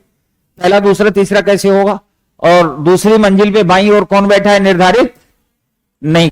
पहला, दूसरा, तीसरा कैसे होगा। और दूसरी मंजिल पे बाईं ओर कौन बैठा है निर्धारित नहीं